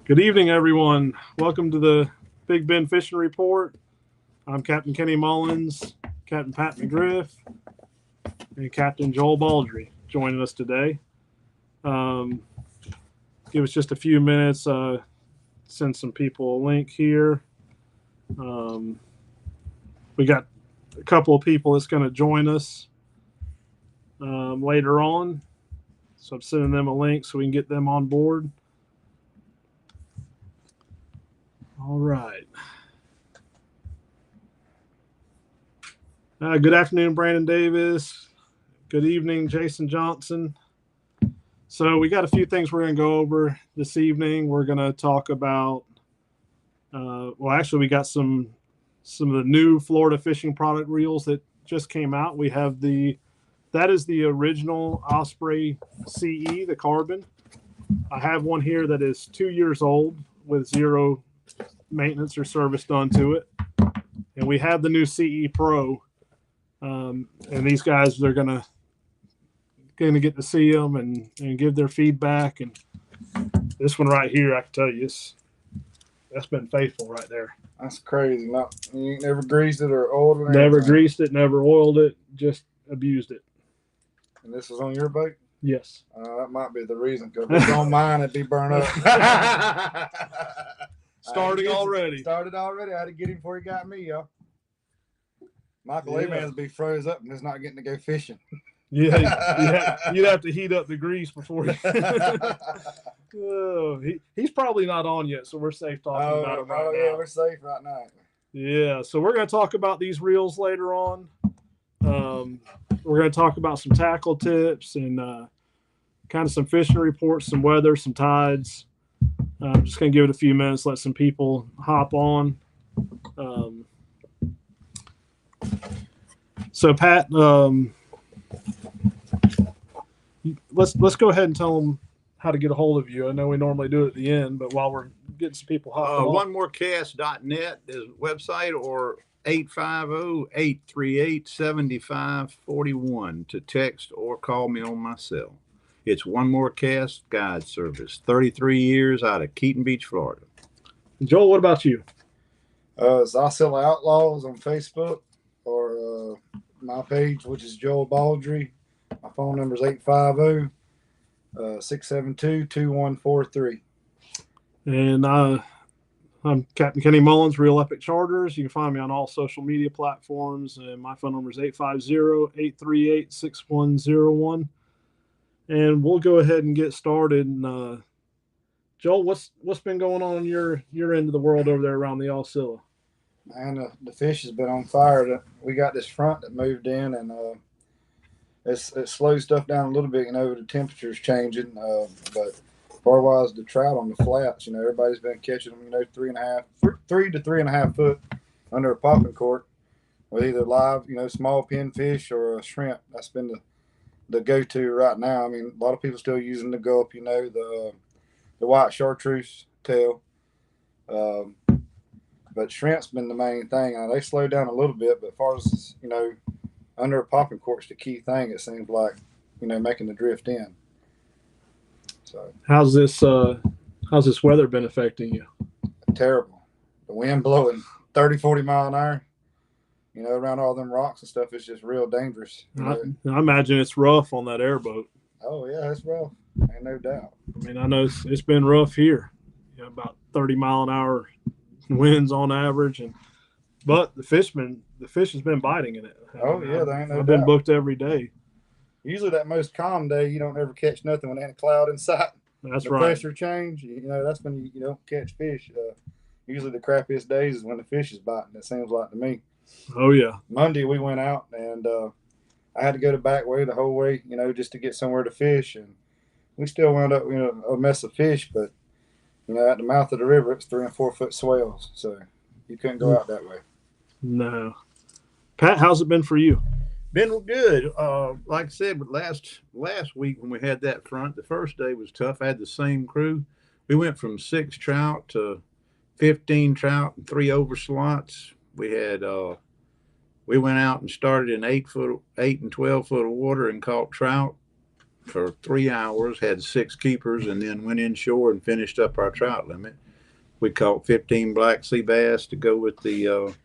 Good evening, everyone. Welcome to the Big Bend Fishing Report. I'm Captain Kenny Mullins, Captain Pat McGriff, and Captain Joel Baldry joining us today. Um, Give us just a few minutes. Send some people a link here. Um, we got a couple of people that's going to join us later on. So I'm sending them a link so we can get them on board. All right. Good afternoon, Brandon Davis. Good evening, Jason Johnson. So we got a few things we're going to go over this evening. We're going to talk about, we got some of the new Florida fishing product reels that just came out. We have that is the original Osprey CE, the carbon. I have one here that is 2 years old with zero maintenance or service done to it. And we have the new CE Pro. And these guys, they're going to get to see them and give their feedback. And this one right here, I can tell you, that's been faithful right there. That's crazy. You never greased it or oiled it? Never greased it, never oiled it, just abused it. And this is on your boat? Yes. That might be the reason, because if it's on mine, it'd be burnt up. Started already. I had to get him before he got me, y'all. Michael A-Man's be froze up and is not getting to go fishing. Yeah, you'd have to heat up the grease before he's probably not on yet, so we're safe talking about him right now. Yeah, we're safe right now. Yeah, so we're going to talk about these reels later on. We're going to talk about some tackle tips and kind of some fishing reports, some weather, some tides. I'm just going to give it a few minutes, let some people hop on. So Pat, let's go ahead and tell them how to get a hold of you. I know we normally do it at the end, but while we're getting some people hopping on. OneMoreCast.net is website, or 850-838-7541 to text or call me on my cell. It's One More Cast Guide Service, 33 years out of Keaton Beach, Florida. Joel, what about you? It's Osceola Outlaws on Facebook, or my page, which is Joel Baldry. My phone number is 850-672-2143. And I'm Captain Kenny Mullins, Real Epic Charters. You can find me on all social media platforms, and my phone number is 850-838-6101. And we'll go ahead and get started. And, Joel, what's been going on your end of the world over there around the Osceola? Man, the fish has been on fire. We got this front that moved in, and it slows stuff down a little bit. The temperature's changing. But far-wise, the trout on the flats, everybody's been catching them, 3 to 3.5 foot under a popping cork with either live, small pinfish or a shrimp. That's been the go-to right now. I mean, a lot of people still using the gulp, the white chartreuse tail. But shrimp's been the main thing. They slowed down a little bit, but as far as, under a popping cork's the key thing, it seems like, making the drift in. So how's this weather been affecting you? Terrible. The wind blowing 30, 40 mile an hour, around all them rocks and stuff is just real dangerous. I imagine it's rough on that airboat. Oh, yeah, it's rough. Ain't no doubt. I mean, I know it's been rough here. About 30 mile an hour winds on average, but the fish has been biting in it. Oh, yeah, there ain't no doubt. I've been booked every day. Usually that most calm day, you don't ever catch nothing when there ain't a cloud in sight. That's the right. Pressure change, that's when you don't catch fish. Usually the crappiest days is when the fish is biting, it seems like to me. Oh, yeah. Monday we went out, and I had to go the back way the whole way, just to get somewhere to fish. And we still wound up, a mess of fish, but, at the mouth of the river, it's 3 and 4 foot swells. So you couldn't go out that way. No. Pat, how's it been for you? Been good. Like I said, but last week when we had that front, the first day was tough. I had the same crew. We went from 6 trout to 15 trout and 3 over slots. We went out and started in 8 and 12 foot of water and caught trout for 3 hours, had 6 keepers, and then went inshore and finished up our trout limit. We caught 15 black sea bass to go with the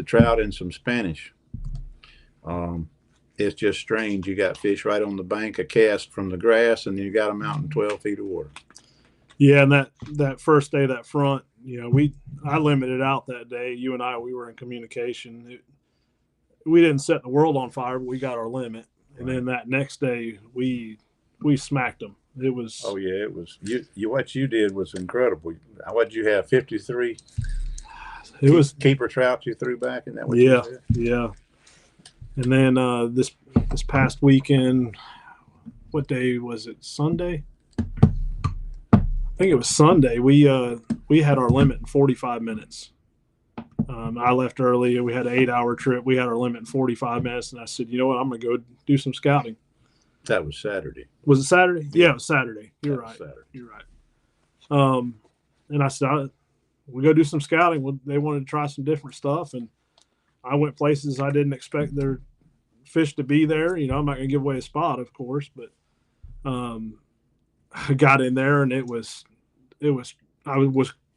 trout and some Spanish. It's just strange. You got fish right on the bank, a cast from the grass, and then you got them out in 12 feet of water. Yeah, and that first day, that front, I limited out that day. You and I, we were in communication. We didn't set the world on fire, but we got our limit. And then that next day, we smacked them. It was. Oh yeah, it was. You what you did was incredible. What did you have? 53. It was keeper trout you threw back, and that what yeah, you said? yeah. And then this past weekend, what day was it? Sunday. I think it was Sunday. We had our limit in 45 minutes. I left early. We had an 8-hour trip. We had our limit in 45 minutes, and I said, you know what? I'm going to go do some scouting. That was Saturday. Was it Saturday? Yeah, it was Saturday. You're right. Saturday. You're right. And I said, we go do some scouting. They wanted to try some different stuff, and I went places I didn't expect their fish to be there. I'm not going to give away a spot, of course, but I got in there, and I was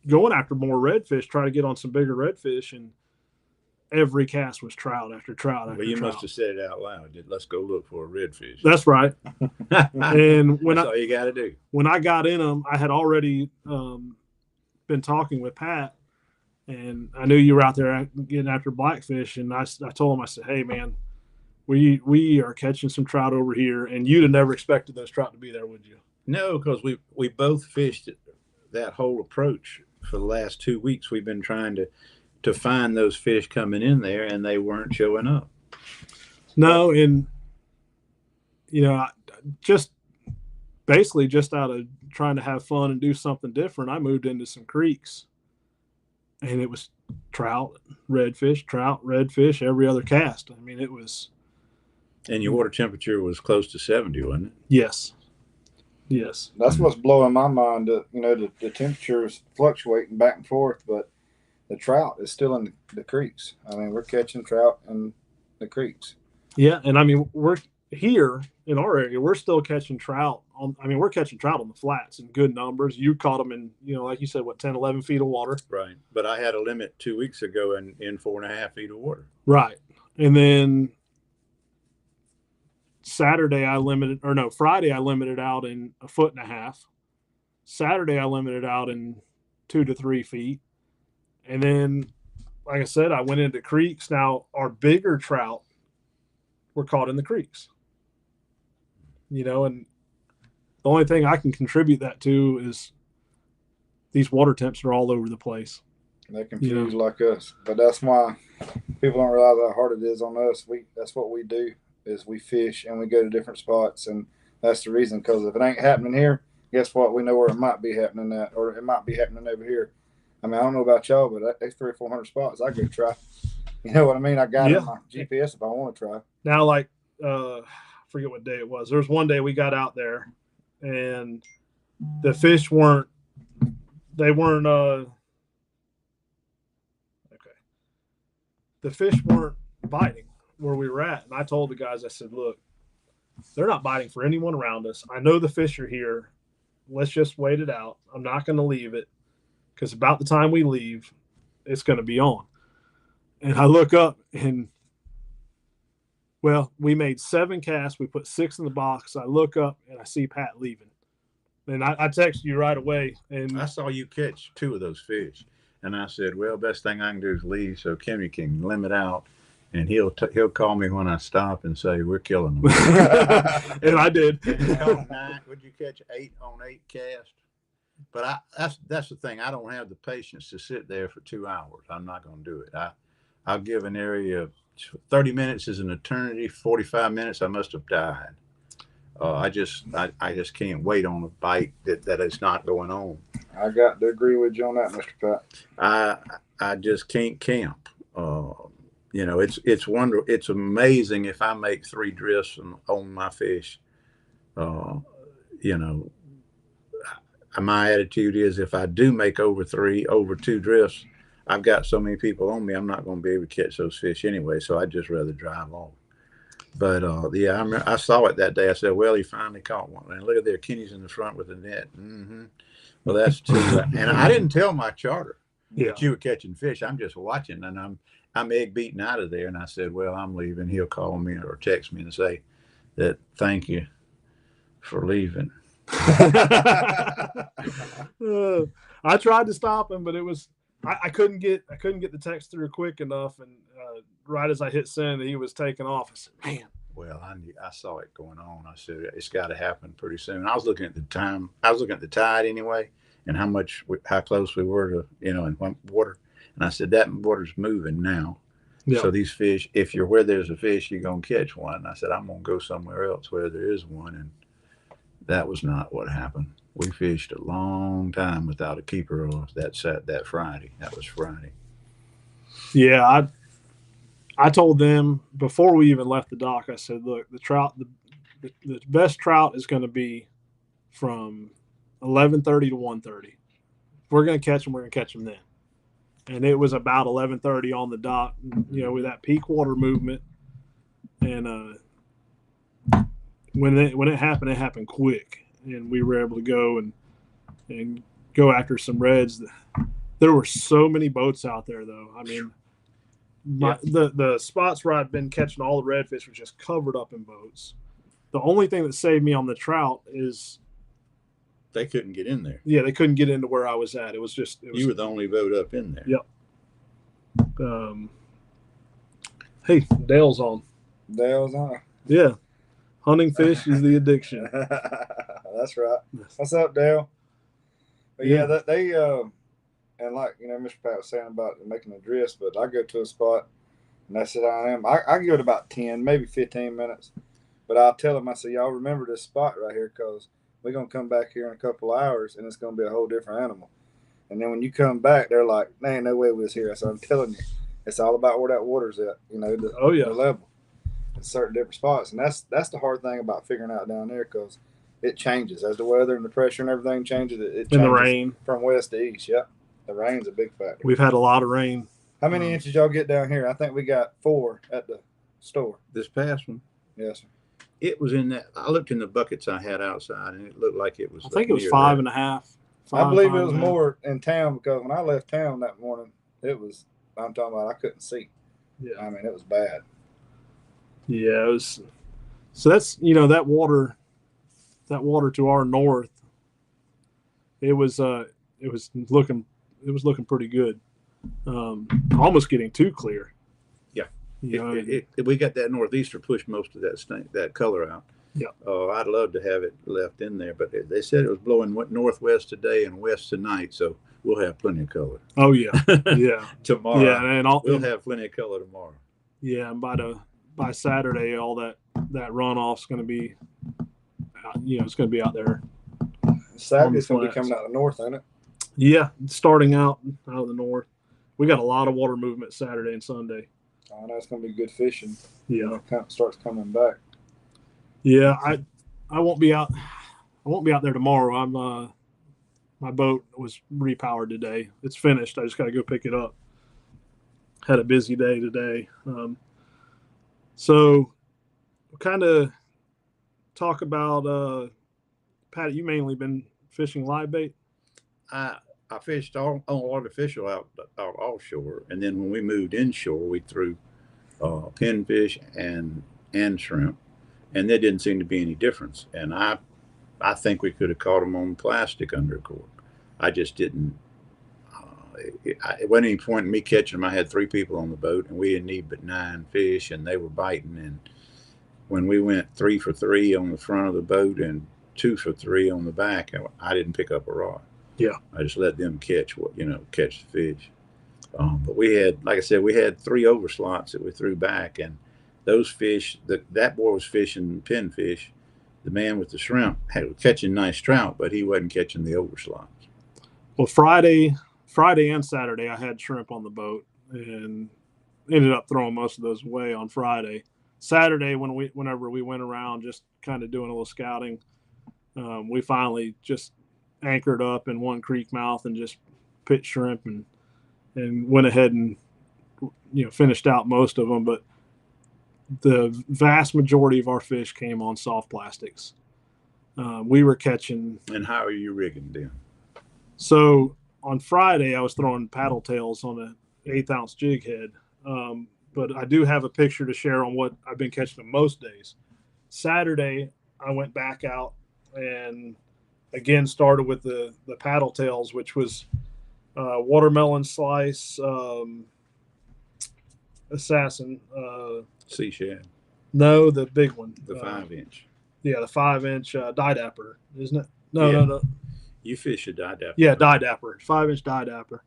going after more redfish, trying to get on some bigger redfish, and every cast was trout after trout after Well, you trout. must have said it out loud. Let's go look for a redfish. That's right. And That's all you got to do. When I got in them, I had already been talking with Pat, and I knew you were out there getting after blackfish, and I told him, I said, hey, man, we are catching some trout over here, and you'd have never expected those trout to be there, would you? No, because we both fished that whole approach for the last 2 weeks. We've been trying to find those fish coming in there, and they weren't showing up. No, and just basically just out of trying to have fun and do something different, I moved into some creeks, and it was trout, redfish, every other cast. I mean, it was. And your water temperature was close to 70, wasn't it? Yes. That's what's blowing my mind. The temperature is fluctuating back and forth, but the trout is still in the creeks. I mean, we're catching trout in the creeks. Yeah, and I mean, we're here in our area. We're still catching trout. We're catching trout on the flats in good numbers. You caught them in, like you said, 10, 11 feet of water. Right. But I had a limit 2 weeks ago in 4.5 feet of water. Right. And then Friday I limited out in 1.5 feet. Saturday I limited out in 2 to 3 feet. And then, like I said, I went into creeks. Now, our bigger trout were caught in the creeks. And the only thing I can contribute that to is these water temps are all over the place. They're confused like us. But that's why people don't realize how hard it is on us. That's what we do, is we fish and we go to different spots. And that's the reason, because if it ain't happening here, guess what? We know where it might be happening at, or it might be happening over here. I mean, I don't know about y'all, but there's 300 or 400 spots I go try. You know what I mean? I got it on my GPS if I want to try. Now, like, forget what day it was. There was one day we got out there, and the fish weren't the fish weren't biting where we were at. And I told the guys, I said, look, they're not biting for anyone around us. I know the fish are here. Let's just wait it out. I'm not going to leave it, because about the time we leave, it's going to be on. And I look up, and, we made 7 casts. We put 6 in the box. I look up, and I see Pat leaving. And I texted you right away. And I saw you catch 2 of those fish. And I said, well, best thing I can do is leave so Kimmy can limit out. And he'll call me when I stop and say, we're killing them. And I did. Would you catch 8 on 8 casts? But that's the thing. I don't have the patience to sit there for 2 hours. I'm not going to do it. I'll give an area. 30 minutes is an eternity. 45 minutes, I must have died. I just can't wait on a bite that is not going on. I got to agree with you on that, Mr. Pat. I just can't camp. It's amazing if I make 3 drifts on my fish. My attitude is, if I do make over 2 drifts, I've got so many people on me, I'm not going to be able to catch those fish anyway. So I'd just rather drive off. But yeah, I saw it that day. I said, "Well, he finally caught one." And look at there, Kenny's in the front with the net. Well, that's two. And I didn't tell my charter Yeah. that you were catching fish. I'm just watching, and I'm egg beaten out of there. And I said, "Well, I'm leaving." He'll call me or text me and say that thank you for leaving. I tried to stop him, but it was I couldn't get the text through quick enough, and right as I hit send, he was taking off. I said, "Man." Well, I saw it going on. I said it's got to happen pretty soon. I was looking at the time. I was looking at the tide anyway, and how close we were to in water. And I said that water's moving now. Yeah. So these fish, if you're where there's a fish, you're gonna catch one. And I said I'm gonna go somewhere else where there is one, and that was not what happened. We fished a long time without a keeper that Friday. That was Friday. Yeah, I told them before we even left the dock, I said, look, the trout, the best trout is going to be from 11:30 to 1:30. If we're going to catch them, we're going to catch them then. And it was about 11:30 on the dot, with that peak water movement. And when it happened quick, and we were able to go and go after some reds. There were so many boats out there, though. I mean, the spots where I've been catching all the redfish were just covered up in boats. The only thing that saved me on the trout is they couldn't get in there. Yeah, they couldn't get into where I was at. It was you were the only boat up in there. Yep. Hey, Dale's on. Dale's on. Yeah. Hunting fish is the addiction. That's right. What's up, Dale? But yeah, that they and like Mr. Pat was saying about making the drifts, but I go to a spot and that's it. I go to about 10, maybe 15 minutes, but I'll tell them, I say, y'all remember this spot right here because we're gonna come back here in a couple of hours and it's gonna be a whole different animal. And then when you come back, they're like, "Man, ain't no way we was here." So I'm telling you, it's all about where that water's at. The level. In certain different spots, and that's the hard thing about figuring out down there because it changes as the weather and the pressure and everything changes. It changes and the rain from west to east. Yep, the rain's a big factor. We've had a lot of rain. How many inches y'all get down here? I think we got 4 at the store. This past one, yes, sir. It was in that. I looked in the buckets I had outside, and it looked like it was. I think it was 5.5. I believe it was more in town because when I left town that morning, it was. I'm talking about I couldn't see. Yeah, I mean it was bad. Yeah, it was. So that's that water to our north. It was looking pretty good. Almost getting too clear. Yeah, we got that northeaster push most of that color out. Yeah. I'd love to have it left in there, but they said it was blowing northwest today and west tonight, so we'll have plenty of color. Oh yeah, yeah. Tomorrow, yeah, and we'll have plenty of color tomorrow. Yeah, and by Saturday, all that runoff's going to be, it's going to be out there. Saturday's going to be coming out of the north, ain't it? Yeah, starting out of the north. We got a lot of water movement Saturday and Sunday. I know it's going to be good fishing. Yeah, when it starts coming back. Yeah, I won't be out. I won't be out there tomorrow. I'm my boat was repowered today. It's finished. I just got to go pick it up. Had a busy day today. So we'll kind of talk about Pat, you mainly been fishing live bait? I fished all artificial out offshore, and then when we moved inshore, we threw pinfish and shrimp, and there didn't seem to be any difference. And I think we could have caught them on plastic under cork. I just didn't. It wasn't any point in me catching them. I had 3 people on the boat, and we didn't need but 9 fish, and they were biting. And when we went 3 for 3 on the front of the boat and 2 for 3 on the back, I didn't pick up a rod. Yeah, I just let them catch the fish. But we had, like I said, we had 3 overslots that we threw back, and those fish, that boy was fishing pinfish. The man with the shrimp was catching nice trout, but he wasn't catching the overslots. Well, Friday and Saturday, I had shrimp on the boat and ended up throwing most of those away on Friday. Saturday, whenever we went around just kind of doing a little scouting, we finally just anchored up in one creek mouth and just pitched shrimp and went ahead and finished out most of them. But the vast majority of our fish came on soft plastics. We were catching. And how are you rigging them? So on Friday, I was throwing paddle tails on an 1/8 ounce jig head. But I do have a picture to share on what I've been catching them most days. Saturday, I went back out and again started with the paddle tails, which was watermelon slice, assassin. Sea shad, No, the big one. the 5-inch. Yeah, the 5-inch didapper, isn't it? No, Yeah. no. You fish a didapper. Yeah, didapper, 5-inch didapper.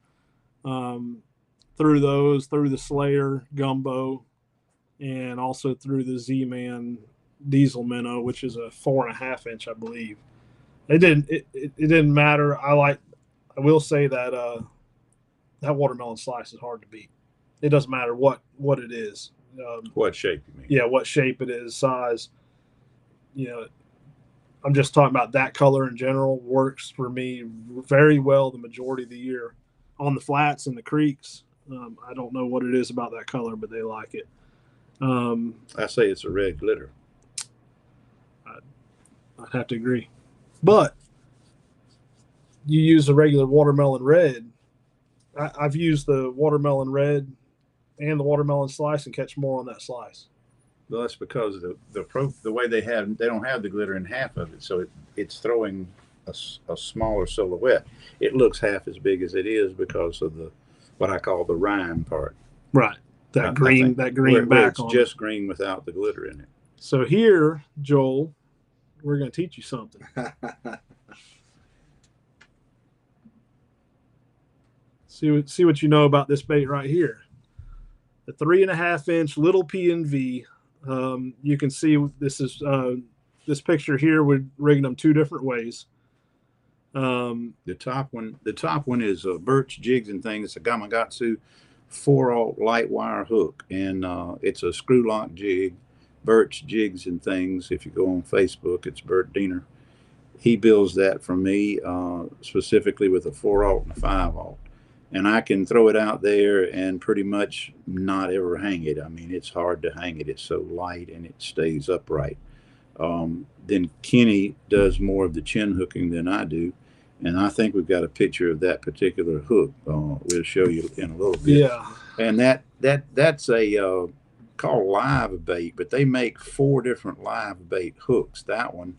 Through those, through the Slayer gumbo, and also through the Z-Man diesel minnow, which is a 4.5-inch, I believe. It didn't matter. I will say that that watermelon slice is hard to beat. It doesn't matter what it is. What shape you mean? Yeah, what shape it is, size. I'm just talking about that color in general works for me very well the majority of the year on the flats and the creeks. I don't know what it is about that color, but they like it. I say it's a red glitter. I'd have to agree. But you use a regular watermelon red. I've used the watermelon red and the watermelon slice and catch more on that slice. Well, that's because the way they don't have the glitter in half of it, so it's throwing a smaller silhouette. It looks half as big as it is because of what I call the rime part. Right. That green where back it's on just green without the glitter in it. So here, Joel, we're going to teach you something. See what you know about this bait right here. The 3.5-inch little P&V. You can see this is this picture here. We're rigging them 2 different ways. The top one is Birch Jigs and Things. It's a Gamakatsu 4/0 light wire hook, and it's a screw lock jig. Birch Jigs and Things. If you go on Facebook, it's Bert Diener. He builds that for me specifically with a 4/0 and a 5/0. And I can throw it out there and pretty much not ever hang it. I mean, it's hard to hang it. It's so light and it stays upright. Then Kenny does more of the chin hooking than I do. And I think we've got a picture of that particular hook. We'll show you in a little bit. Yeah. And that's a called live bait, but they make 4 different live bait hooks. That one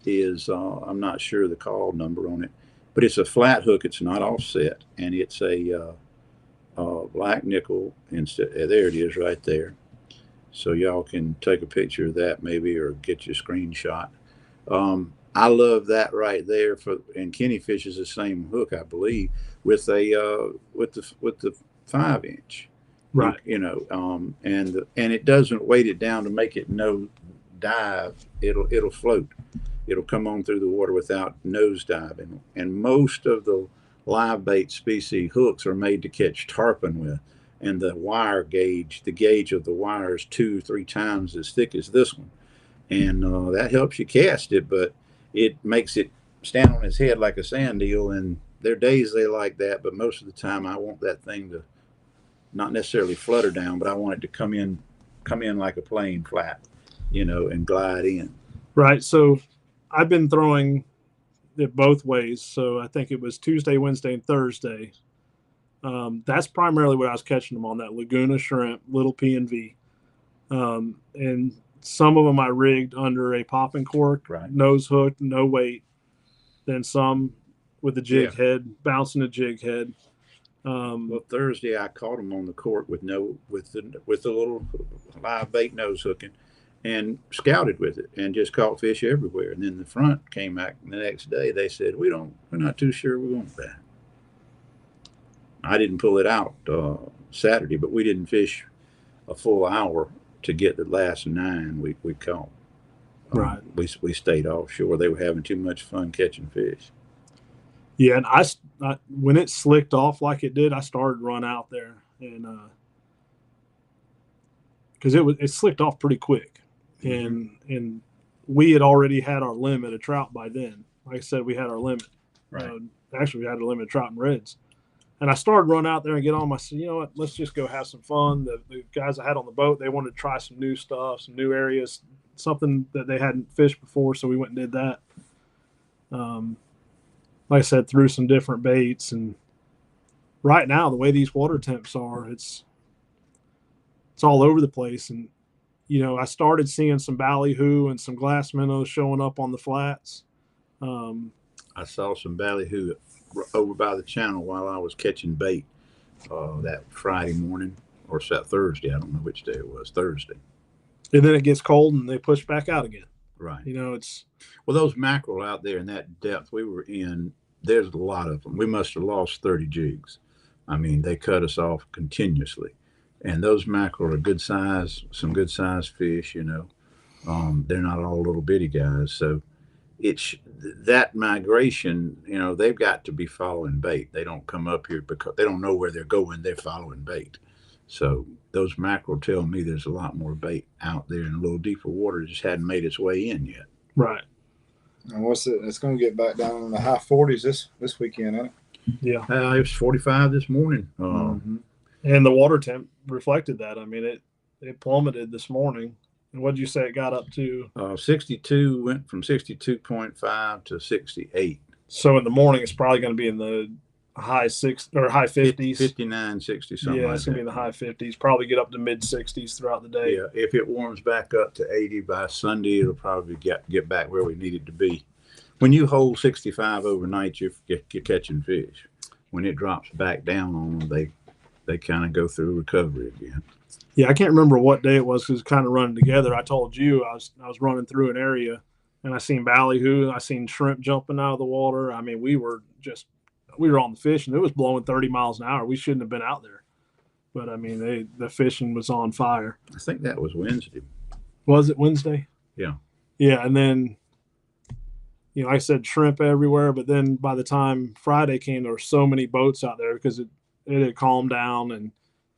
is, I'm not sure the call number on it, but it's a flat hook. It's not offset, and it's a black nickel instead. There it is, right there. So y'all can take a picture of that maybe, or get your screenshot. I love that right there. And Kenny fishes the same hook, I believe, with the 5-inch. Right. And it doesn't weight it down to make it no dive. It'll float. It'll come on through the water without nose diving. And most of the live bait species hooks are made to catch tarpon with. And the gauge of the wire is 2-3 times as thick as this one. And that helps you cast it, but it makes it stand on its head like a sand eel. And there are days they like that, but most of the time I want that thing to not necessarily flutter down, but I want it to come in like a plane flat, and glide in. Right. So I've been throwing it both ways. So I think it was Tuesday, Wednesday, and Thursday. That's primarily what I was catching them on, that Laguna shrimp, little P&V. And some of them I rigged under a popping cork, right, nose hook, no weight. Then some with the jig head, bouncing the jig head. Well, Thursday I caught them on the cork with the little live bait nose hooking, and scouted with it and just caught fish everywhere. And then the front came back the next day. They said, we're not too sure we want that. I didn't pull it out Saturday, but we didn't fish a full hour to get the last 9 we caught. Right. We stayed offshore. They were having too much fun catching fish. Yeah, and I when it slicked off like it did, I started to run out there, and because it slicked off pretty quick, and we had already had our limit of trout by then. Like I said, we had our limit. Right. Actually, we had a limit of trout and reds. And I started running out there and get on. I said, you know what? Let's just go have some fun. The guys I had on the boat, they wanted to try some new stuff, some new areas, something that they hadn't fished before. So we went and did that. Like I said, threw some different baits. And right now, the way these water temps are, it's all over the place. And, you know, I started seeing some ballyhoo and some glass minnows showing up on the flats. I saw some ballyhoo over by the channel while I was catching bait that Friday morning, or that Thursday. I don't know which day it was. Thursday. And then it gets cold and they push back out again. Right. You know, it's well, those mackerel out there in that depth we were in. There's a lot of them. We must have lost 30 jigs. I mean, they cut us off continuously. And those mackerel are good size, some good size fish. You know, they're not all little bitty guys. So it's that migration, you know, they've got to be following bait. They don't come up here because they don't know where they're going. They're following bait. So those mackerel tell me there's a lot more bait out there in a little deeper water. It just hadn't made its way in yet. right. And what's it? It's going to get back down in the high 40s this weekend, isn't it? Yeah. It was 45 this morning. And the water temp reflected that. I mean, it plummeted this morning. And what did you say it got up to? 62 went from 62.5 to 68. So in the morning, it's probably going to be in the high 50s. 59, 60, something Yeah, like it's going to be that. in the high 50s. Probably get up to mid 60s throughout the day. Yeah, if it warms back up to 80 by Sunday, it'll probably get back where we need it to be. When you hold 65 overnight, you're catching fish. When it drops back down on them, they kind of go through recovery again. Yeah, I can't remember what day it was because it's kind of running together. I told you I was running through an area and I seen ballyhoo, I seen shrimp jumping out of the water. I mean, we were on the fish and it was blowing 30 miles an hour. We shouldn't have been out there, but I mean, the fishing was on fire. I think that was Wednesday. Was it Wednesday? Yeah. Yeah, and then, you know, like I said, shrimp everywhere. But then by the time Friday came, there were so many boats out there because it had calmed down and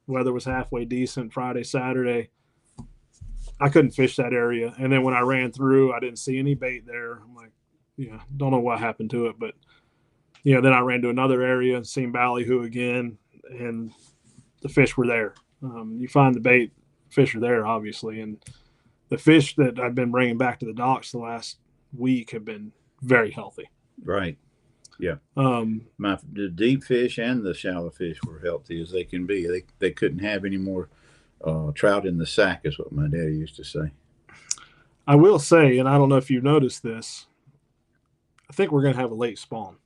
weather was halfway decent Friday, Saturday. I couldn't fish that area. And then when I ran through, I didn't see any bait there. I'm like, yeah, don't know what happened to it. But, you know, then I ran to another area and seen ballyhoo again, and the fish were there. You find the bait, fish are there, obviously. And the fish that I've been bringing back to the docks the last week have been very healthy. Right. Yeah. The deep fish and the shallow fish were healthy as they can be. They couldn't have any more trout in the sack, is what my daddy used to say. I will say, and I don't know if you've noticed this, I think we're going to have a late spawn.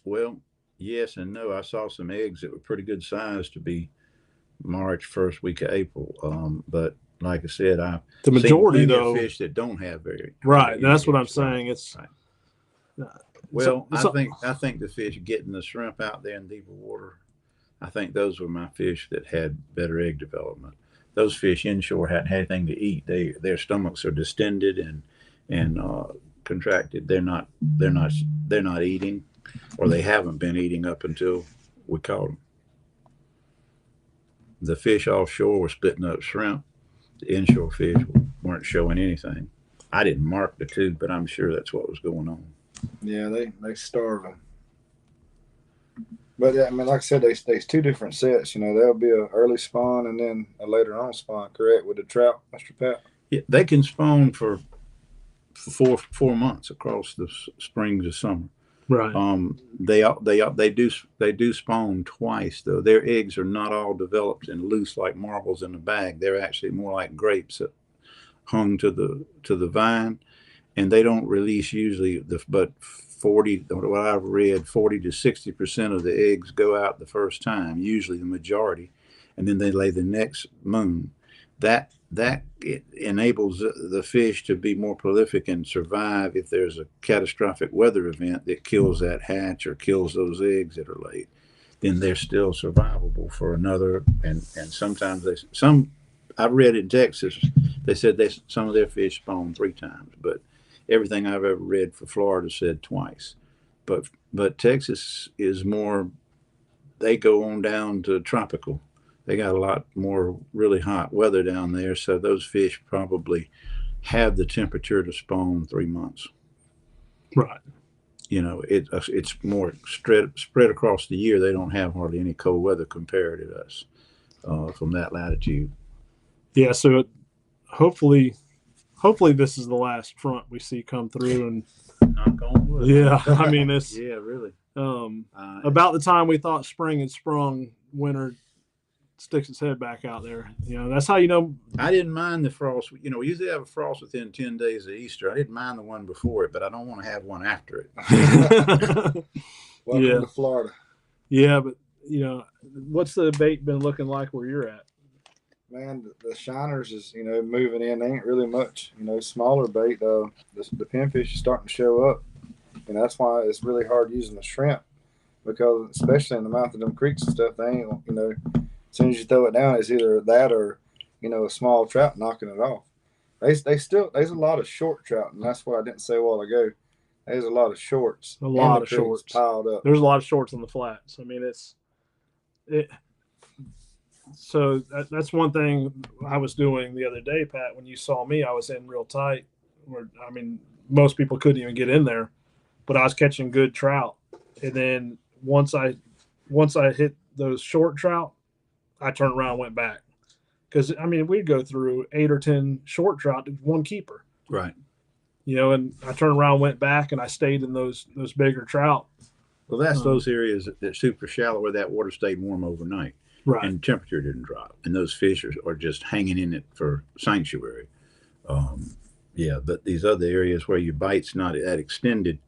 Well, yes and no. I saw some eggs that were pretty good size to be March, first week of April. But like I said, The majority, seen plenty though, of fish that don't have very right. That's what I'm eggs. saying. It's Right. Well, so- I think the fish getting the shrimp out there in deeper water, I think those were my fish that had better egg development. Those fish inshore hadn't had anything to eat. Their stomachs are distended and contracted. They're not eating, or they haven't been eating up until we caught them. The fish offshore were spitting up shrimp. The inshore fish weren't showing anything. I didn't mark the two, but I'm sure that's what was going on. Yeah, they starve them. But I mean, like I said, there's two different sets. You know, there'll be an early spawn and then a later on spawn. Correct, with the trout, Mr. Pat? Yeah, they can spawn for 4 months across the spring to summer. right. They do spawn twice though. Their eggs are not all developed and loose like marbles in a bag. They're actually more like grapes that hung to the vine, and they don't release usually. But 40, what I've read, 40 to 60% of the eggs go out the first time, usually the majority, and then they lay the next moon. That it enables the fish to be more prolific and survive if there's a catastrophic weather event that kills that hatch or kills those eggs that are laid. Then they're still survivable for another, and sometimes I've read in Texas, they said some of their fish spawn 3 times, but everything I've ever read for Florida said twice. But Texas is more, they go on down to tropical. They got a lot more really hot weather down there, so those fish probably have the temperature to spawn 3 months. Right. it's more spread across the year. They don't have hardly any cold weather compared to us from that latitude. Yeah. So hopefully, hopefully this is the last front we see come through. And Knock on wood. yeah, I mean, it's Yeah, really. about the time we thought spring had sprung, winter sticks its head back out there. That's how you know. I didn't mind the frost. We usually have a frost within 10 days of Easter. I didn't mind the one before it, but I don't want to have one after it. Welcome to Florida. Yeah, but what's the bait been looking like where you're at? Man, the shiners is moving in. They ain't really much smaller bait. The pinfish is starting to show up, and that's why it's really hard using the shrimp, because especially in the mouth of them creeks and stuff, they ain't as soon as you throw it down, it's either that or a small trout knocking it off. There's a lot of short trout, and that's what I didn't say a while ago. There's a lot of shorts. A lot of shorts piled up. There's a lot of shorts on the flats. I mean, so that's one thing I was doing the other day, Pat. When you saw me, I was in real tight. Most people couldn't even get in there, but I was catching good trout. And then once I hit those short trout, I turned around and went back. Because, we'd go through 8 or 10 short trout to one keeper. Right. And I turned around, went back, and I stayed in those bigger trout. Well, that's those areas that super shallow where that water stayed warm overnight. Right. And temperature didn't drop. And those fish are just hanging in it for sanctuary. But these other areas where your bite's not that extended,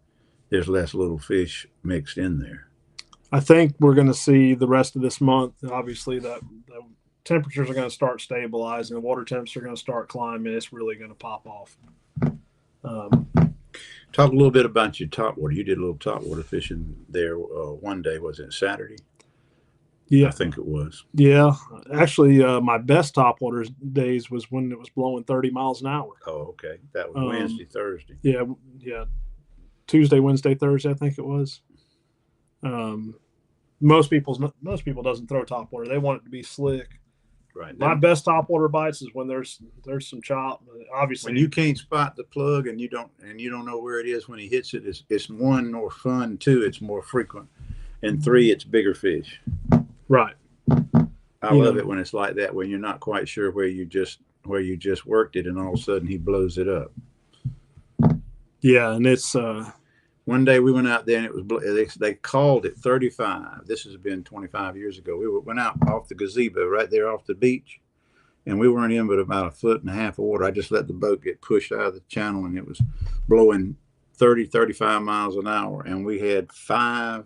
there's less little fish mixed in there. I think we're going to see the rest of this month. Obviously, the temperatures are going to start stabilizing. The water temps are going to start climbing. It's really going to pop off. Talk a little bit about your topwater. You did a little topwater fishing there one day. Was it Saturday? Yeah, I think it was. Yeah, actually, my best topwater days was when it was blowing 30 miles an hour. Oh, okay. That was Wednesday, Thursday. Yeah. Tuesday, Wednesday, Thursday, I think it was. Most people doesn't throw topwater. They want it to be slick. Right. My best topwater bites is when there's some chop. Obviously, when you can't spot the plug and you don't know where it is when he hits it, it's one, more fun. Two, it's more frequent, and three, it's bigger fish. Right. I love it when it's like that, when you're not quite sure where you just worked it, and all of a sudden he blows it up. Yeah, and it's one day we went out there and it was they called it 35. This has been 25 years ago. We went out off the gazebo right there off the beach, and we weren't in but about 1.5 feet of water. I just let the boat get pushed out of the channel, and it was blowing 30, 35 miles an hour, and we had 5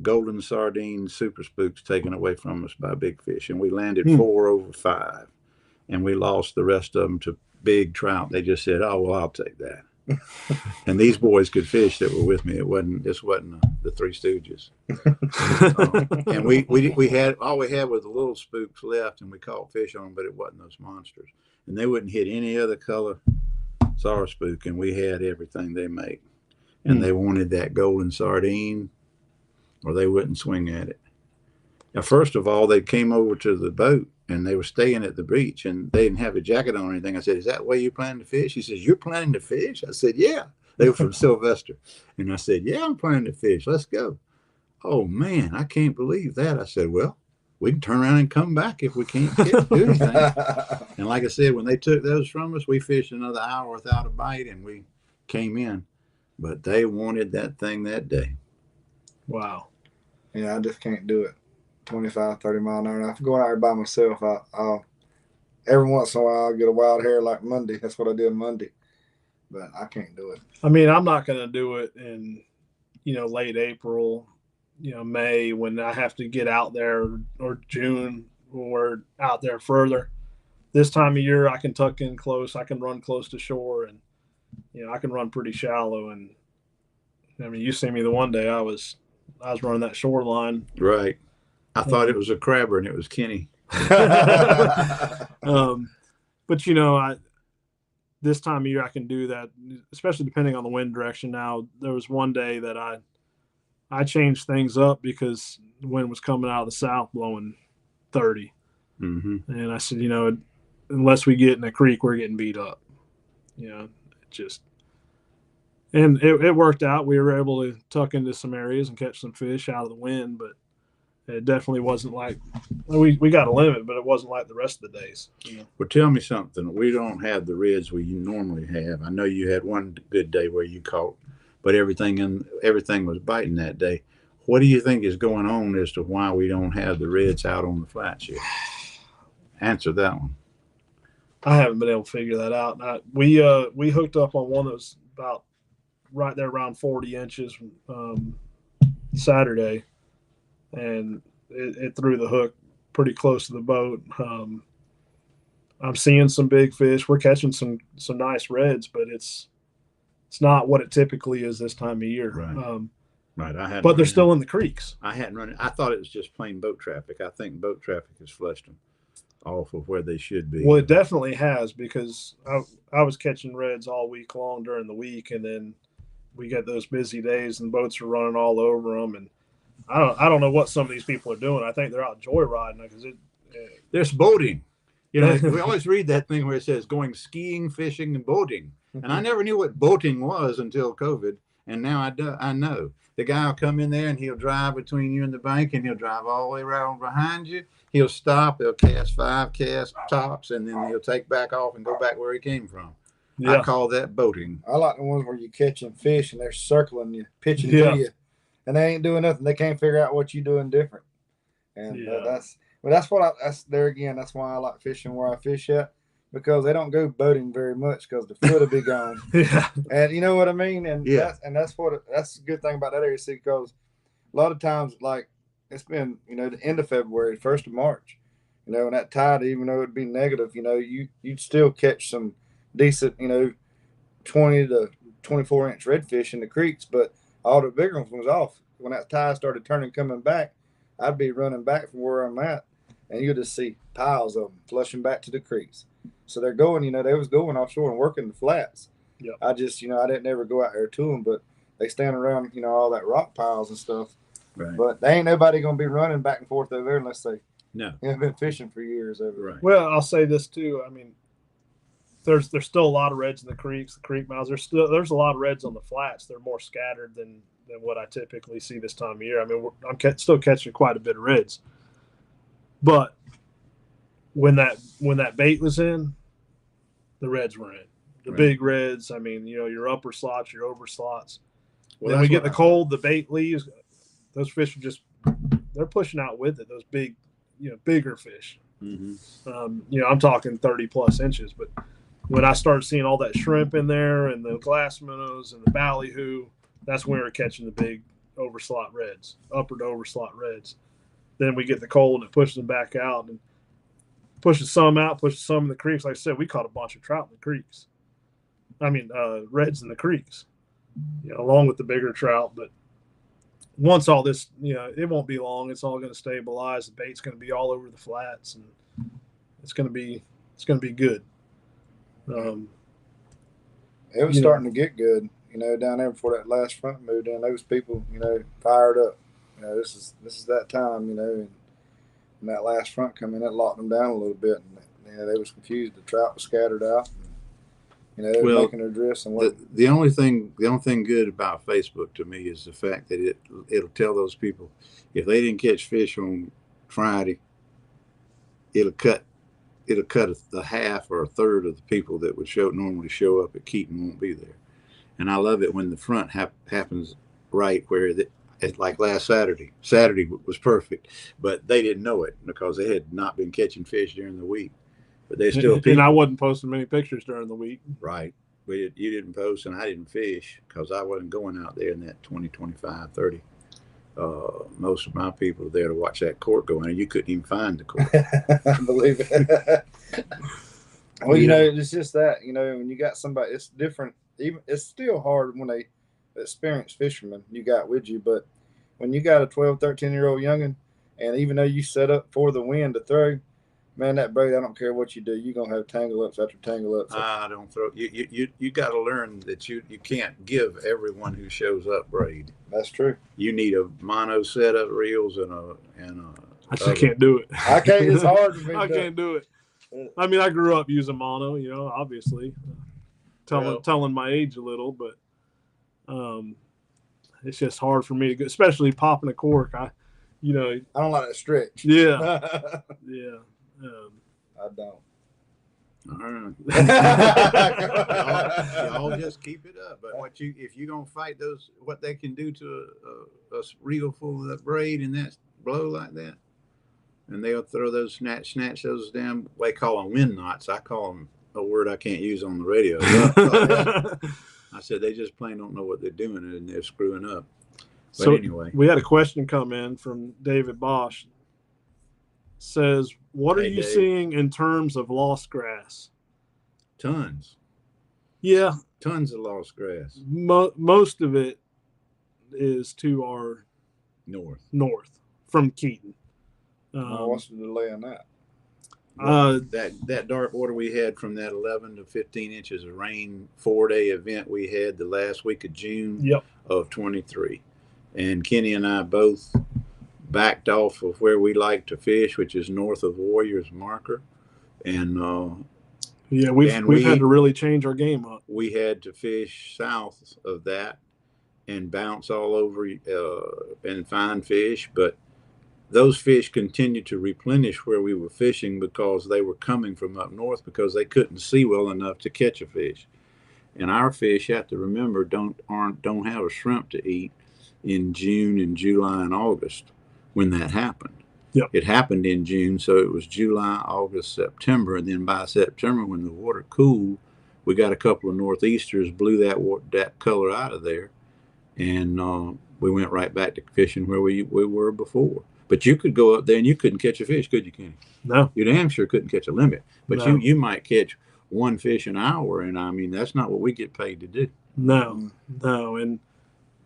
golden sardine super spooks taken away from us by big fish, and we landed 4 over 5, and we lost the rest of them to big trout. They just said, "Oh, well, I'll take that." And these boys could fish that were with me. This wasn't the Three Stooges. And we had all we had was the little spooks left, and we caught fish on them, but it wasn't those monsters. And they wouldn't hit any other color SAR spook, and we had everything they make. And they wanted that golden sardine, or they wouldn't swing at it. Now, first of all, they came over to the boat, and they were staying at the beach, and they didn't have a jacket on or anything. I said, "Is that the way you plan to fish?" He says, "You're planning to fish?" I said, "Yeah." They were from Sylvester. And I said, "Yeah, I'm planning to fish. Let's go." "Oh, man, I can't believe that." I said, "Well, we can turn around and come back if we can't do anything." And like I said, when they took those from us, we fished another hour without a bite, and we came in. But they wanted that thing that day. Wow. Yeah, I just can't do it. 25, 30 mile an hour. And if I'm going out there by myself, I'll every once in a while I'll get a wild hair like Monday. That's what I did Monday. But I can't do it. I'm not going to do it in, late April, May, when I have to get out there, or June when we're out there further. This time of year, I can tuck in close. I can run close to shore, and, I can run pretty shallow. And you see me the one day I was running that shoreline. Right. I thought it was a crabber, and it was Kenny. But this time of year I can do that, especially depending on the wind direction. Now, there was one day that I changed things up because the wind was coming out of the south, blowing 30, and I said, unless we get in a creek, we're getting beat up. And it worked out. We were able to tuck into some areas and catch some fish out of the wind, but it definitely wasn't like we got a limit, but it wasn't like the rest of the days. You know? Well, tell me something. We don't have the reds we normally have. I know you had one good day where you caught, but everything was biting that day. What do you think is going on as to why we don't have the reds out on the flats yet? Answer that one. I haven't been able to figure that out. We hooked up on one that was about right there around 40 inches Saturday, and it threw the hook pretty close to the boat. I'm seeing some big fish. We're catching some nice reds, but it's not what it typically is this time of year. Right. Right. But they're still in the creeks. I hadn't run it. I thought it was just plain boat traffic. I think boat traffic has flushed them off of where they should be. Well, it definitely has, because I was catching reds all week long during the week, and then we get those busy days and boats are running all over them, and I don't know what some of these people are doing. I think they're out joyriding because there's boating. You know, we always read that thing where it says going skiing, fishing, and boating, and I never knew what boating was until COVID, and now I know. The guy will come in there and he'll drive between you and the bank, and he'll drive all the way around behind you. He'll stop. He'll cast 5 cast tops, and then he'll take back off and go back where he came from. Yeah. I call that boating. I like the ones where you're catching fish and they're circling you, pitching to you, and they ain't doing nothing. They can't figure out what you're doing different. And that's there again. That's why I like fishing where I fish at, because they don't go boating very much because the foot will be gone. And you know what I mean? And that's a good thing about that area, see, because a lot of times, like, it's been, the end of February, 1st of March, and that tide, even though it'd be negative, you'd still catch some decent, 20 to 24 inch redfish in the creeks, but all the bigger ones was off. When that tide started turning, coming back, I'd be running back from where I'm at, and you'll just see piles of them flushing back to the creeks. So they're going, they was going offshore and working the flats. Yeah. I just, I didn't ever go out there to them, but they stand around, all that rock piles and stuff. Right. But they ain't nobody going to be running back and forth over there unless they have been fishing for years over there. Right. Well, I'll say this too. I mean, there's still a lot of reds in the creeks, the creek mouths. There's a lot of reds on the flats. They're more scattered than what I typically see this time of year. I mean, I'm still catching quite a bit of reds, but when that bait was in, the reds were in. The big reds. I mean, your upper slots, your over slots. Well, then we get the cold, the bait leaves. Those fish are they're pushing out with it. Those big, bigger fish. Mm-hmm. I'm talking 30 plus inches. But when I started seeing all that shrimp in there and the glass minnows and the ballyhoo, that's when we were catching the big overslot reds, upper to overslot reds. Then we get the cold and it pushes them back out and pushes some out, pushes some in the creeks. Like I said, we caught a bunch of trout in the creeks. I mean, reds in the creeks, along with the bigger trout. But once all this, it won't be long. It's all going to stabilize. The bait's going to be all over the flats, and it's going to be good. It was starting to get good, down there before that last front moved in. Those people, fired up. This is that time, and that last front come in, it locked them down a little bit, and they was confused. The trout was scattered out. And, they were making their drifts and the only thing good about Facebook to me is the fact that it'll tell those people if they didn't catch fish on Friday, it'll cut a half or a third of the people that would normally show up at Keaton won't be there. And I love it when the front happens right where it's like last Saturday. Saturday was perfect, but they didn't know it because they had not been catching fish during the week. But they still and I wasn't posting many pictures during the week. Right. You didn't post, and I didn't fish because I wasn't going out there in that 20, 25, 30. Most of my people were there to watch that court go in, and you couldn't even find the court. I believe it. Well, it's just that, when you got somebody, it's different. Even it's still hard when they experienced fishermen you got with you, but when you got a 12, 13-year-old youngin', and even though you set up for the wind to throw, man, that braid, I don't care what you do, you're gonna have tangle ups after tangle ups. I don't throw. You got to learn that you can't give everyone who shows up braid. That's true. You need a mono set of reels and a. I just can't do it. I can't. It's hard for me. I can't do it. I mean, I grew up using mono. Obviously, telling my age a little, but It's just hard for me to go, especially popping a cork. I don't like that stretch. Yeah. Yeah. I don't. All right. y'all just keep it up. But if you're gonna fight those, what they can do to a reel full of that braid and that blow like that, and they'll throw those snatch those damn. They call them wind knots. I call them a word I can't use on the radio. I said they just plain don't know what they're doing and they're screwing up. But so anyway, we had a question come in from David Bosch. Says, what are you seeing in terms of lost grass? Tons. Yeah. Tons of lost grass. Most of it is to our north from Keaton. What's the delay on that? That dark order we had from that 11 to 15 inches of rain 4-day event we had the last week of June of 23. And Kenny and I both backed off of where we like to fish, which is north of Warrior's Marker. And we've had to really change our game up. We had to fish south of that and bounce all over and find fish. But those fish continued to replenish where we were fishing because they were coming from up north because they couldn't see well enough to catch a fish. And our fish, you have to remember, don't have a shrimp to eat in June and July and August when that happened. Yep. It happened in June, so it was July, August, September, and then by September when the water cooled, we got a couple of northeasters, blew that color out of there, and we went right back to fishing where we were before. But you could go up there and you couldn't catch a fish, could you, Kenny? No. You damn sure couldn't catch a limit. But No. you might catch one fish an hour, and I mean that's not what we get paid to do. No, and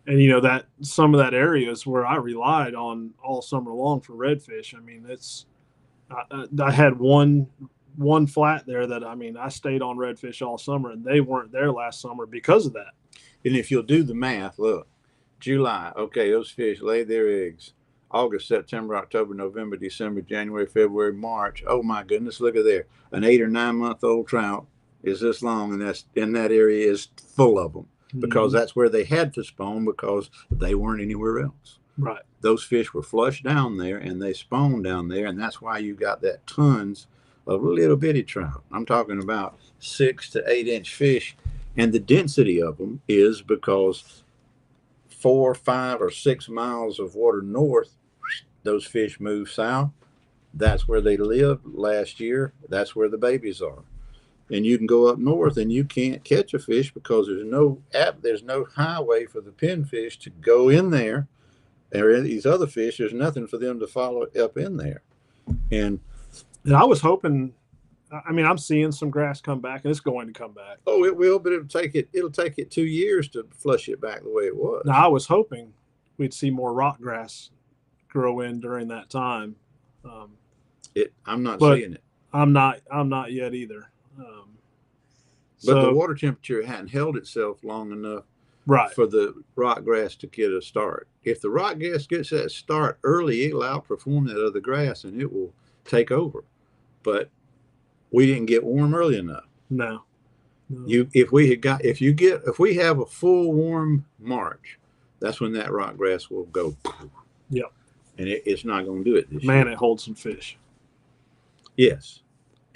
that some of that area is where I relied on all summer long for redfish. I mean, I had one flat there that I stayed on redfish all summer, and they weren't there last summer because of that. And if you'll do the math, look, July, okay, those fish laid their eggs. August, September, October, November, December, January, February, March. Oh my goodness, look at there. An 8 or 9 month old trout is this long, and that's in that area is full of them because that's where they had to spawn because they weren't anywhere else. Right. Those fish were flushed down there and they spawned down there, and that's why you got that tons of little bitty trout. I'm talking about 6 to 8 inch fish, and the density of them is because 4, 5, or 6 miles of water north, those fish move south. That's where they lived last year. That's where the babies are. And you can go up north and you can't catch a fish because there's no highway for the pinfish to go in there. Or these other fish, there's nothing for them to follow up in there. And I was hoping. I'm seeing some grass come back, and it's going to come back. Oh, it will, but it'll take it 2 years to flush it back the way it was. Now, I was hoping we'd see more rock grass grow in during that time. I'm not seeing it. I'm not yet either. But the water temperature hadn't held itself long enough for the rock grass to get a start. If the rock grass gets that start early, it'll outperform that other grass and it will take over. But we didn't get warm early enough. No. If we have a full warm March, that's when that rock grass will go. Yep. And it's not going to do it this year. Man, it holds some fish. Yes.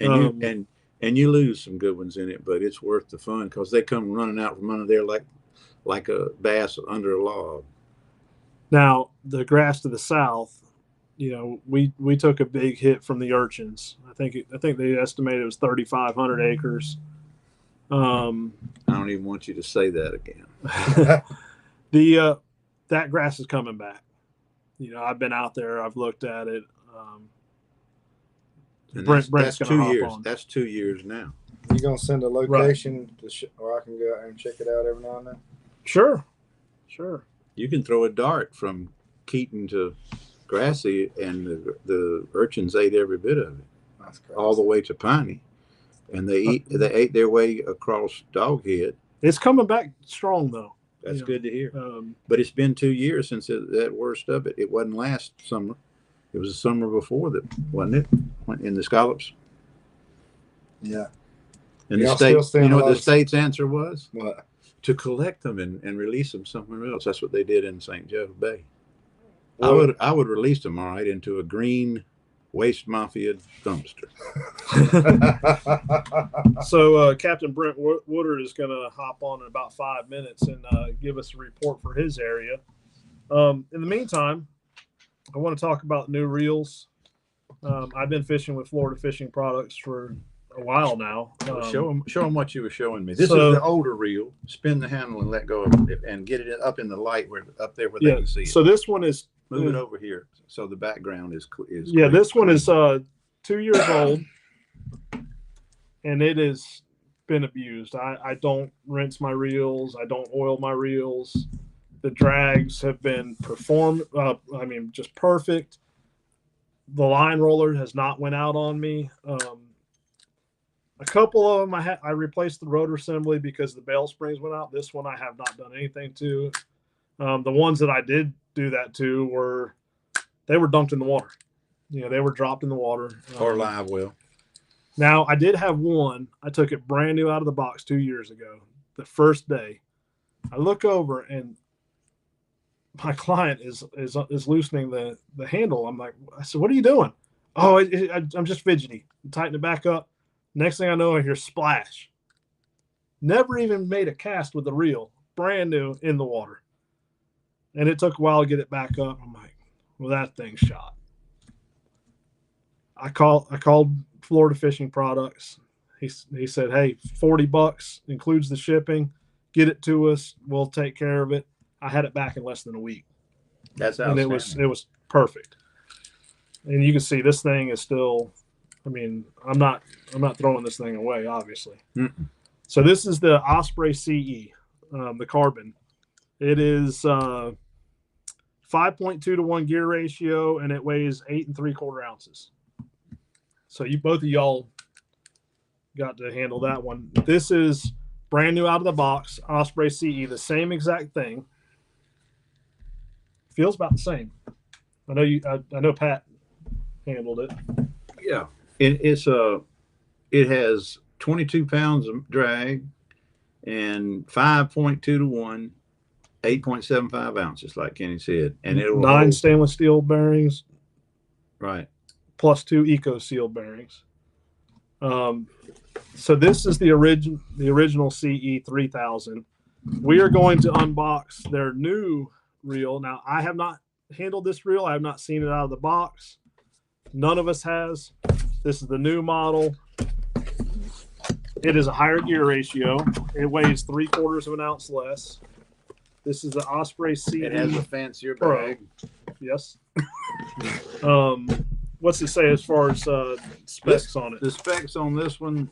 And you lose some good ones in it, but it's worth the fun because they come running out from under there like a bass under a log. Now, the grass to the south, we took a big hit from the urchins. I think they estimated it was 3,500 acres. I don't even want you to say that again. That grass is coming back. I've been out there. I've looked at it. And Brent's that's 2 years. on. That's 2 years now. You gonna send a location or I can go out and check it out every now and then? Sure. You can throw a dart from Keaton to Grassy, and the urchins ate every bit of it. That's crazy. All the way to Piney, and they ate their way across Doghead. It's coming back strong though. That's good to hear. But it's been 2 years since that worst of it. It wasn't last summer. It was the summer before that, wasn't it? In the scallops. Yeah. And the state, you know what the state's answer was? What? to collect them and release them somewhere else. That's what they did in St. Joe Bay. Well, I would release them, all right, into a green waste mafia dumpster. So Captain Brent Woodard is going to hop on in about 5 minutes and give us a report for his area. In the meantime, I want to talk about new reels. I've been fishing with Florida Fishing Products for a while now. Show them what you were showing me. This is the older reel. Spin the handle and let go of it, and get it up in the light up there where they can see it. So this one is move it over here so the background is yeah. Clear. This one is 2 years old, and it has been abused. I don't rinse my reels. I don't oil my reels. The drags have been just perfect. The line roller has not went out on me. A couple of them, I replaced the rotor assembly because the bell springs went out. This one I have not done anything to. The ones that I did do that to were dumped in the water. They were dropped in the water. Or live well. Now, I did have one. I took it brand new out of the box 2 years ago. The first day, I look over and my client is loosening the handle. I said, "What are you doing?" "Oh, I'm just fidgety." Tighten it back up. Next thing I know, I hear splash. Never even made a cast with the reel, brand new in the water. And it took a while to get it back up. I'm like, well, that thing's shot. I called Florida Fishing Products. He said, "Hey, $40 includes the shipping. Get it to us. We'll take care of it." I had it back in less than a week. That's outstanding. And it was perfect. And you can see this thing is still. I'm not throwing this thing away, obviously. Mm-mm. So this is the Osprey CE, the carbon. It is 5.2 to 1 gear ratio, and it weighs 8 3/4 ounces. So both of y'all got to handle that one. This is brand new out of the box, Osprey CE, the same exact thing. Feels about the same. I know Pat handled it. Yeah. It has 22 pounds of drag and 5.2 to 1, 8.75 ounces, like Kenny said. And it will 9 stainless steel bearings. Right. Plus 2 Eco Seal bearings. So this is the original CE 3000. We are going to unbox their new reel. Now, I have not handled this reel. I have not seen it out of the box. None of us has. This is the new model. It is a higher gear ratio. It weighs 3/4 of an ounce less. This is the Osprey CE. It has a fancier Pro. bag. Yes. What's it say as far as specs on it? The specs on this one,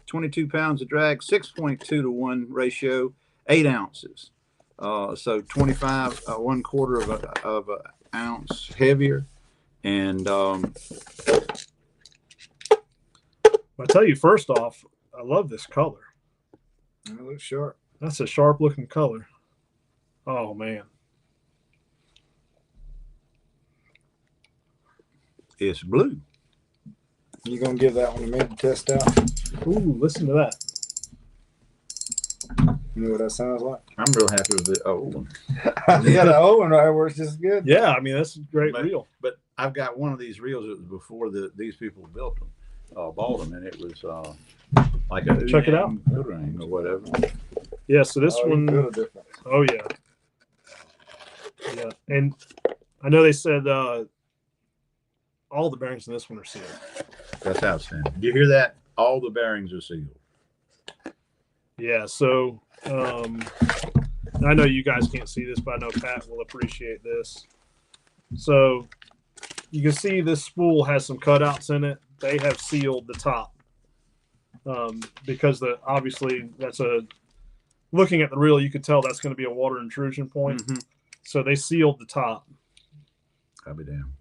22 pounds of drag, 6.2 to 1 ratio, 8 ounces. So 25, 1/4 of an ounce heavier. And I tell you, first off, I love this color. It looks sharp. That's a sharp looking color. Oh man. it's blue. You gonna give that one to me to test out? Ooh, listen to that. You know what that sounds like? I'm real happy with the old one. You got an old one right here works just good. Yeah, I mean that's a great reel. But I've got one of these reels. It was before these people built them, bought them, and it was like a check it out, ring or whatever. Yeah, so this one. You feel a difference. Oh yeah, yeah, and I know they said all the bearings in this one are sealed. That's outstanding. You hear that? All the bearings are sealed. Yeah, so I know you guys can't see this, but I know Pat will appreciate this. So you can see this spool has some cutouts in it. They have sealed the top because obviously looking at the reel, you could tell that's going to be a water intrusion point. Mm-hmm. So they sealed the top. I'll be damned.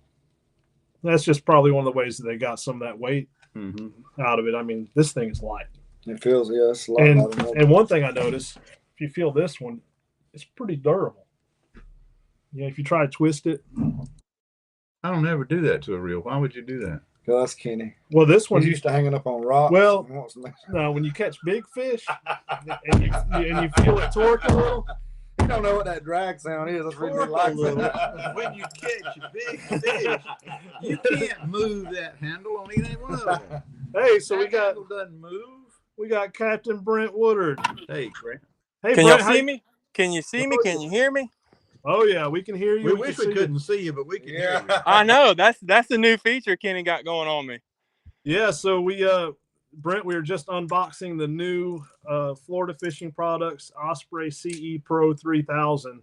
That's just probably one of the ways that they got some of that weight Mm-hmm. out of it. I mean, this thing is light. It feels, yeah, it's a lot lighter than And one thing I noticed, if you feel this one, it's pretty durable. Yeah, if you try to twist it. I don't ever do that to a reel. Why would you do that? Cuss Kenny. Well, this one He's used to hanging up on rocks. Well, He wants to- no, when you catch big fish and you feel it torque a little. You don't know what that drag sound is. That's the reason he Torque a likes little. it. When you catch a big fish, you can't move that handle on any one of them. Hey, so That handle doesn't move. we got Captain Brent Woodard. Hey, Grant. Hey, Can Brent, y'all see me? Can you see me? Can you hear me? Oh yeah, we can hear you. We wish can we see couldn't see you, but we can hear you. I know that's the new feature Kenny got going on me. Yeah, so Brent, we were just unboxing the new Florida Fishing Products Osprey CE Pro 3000.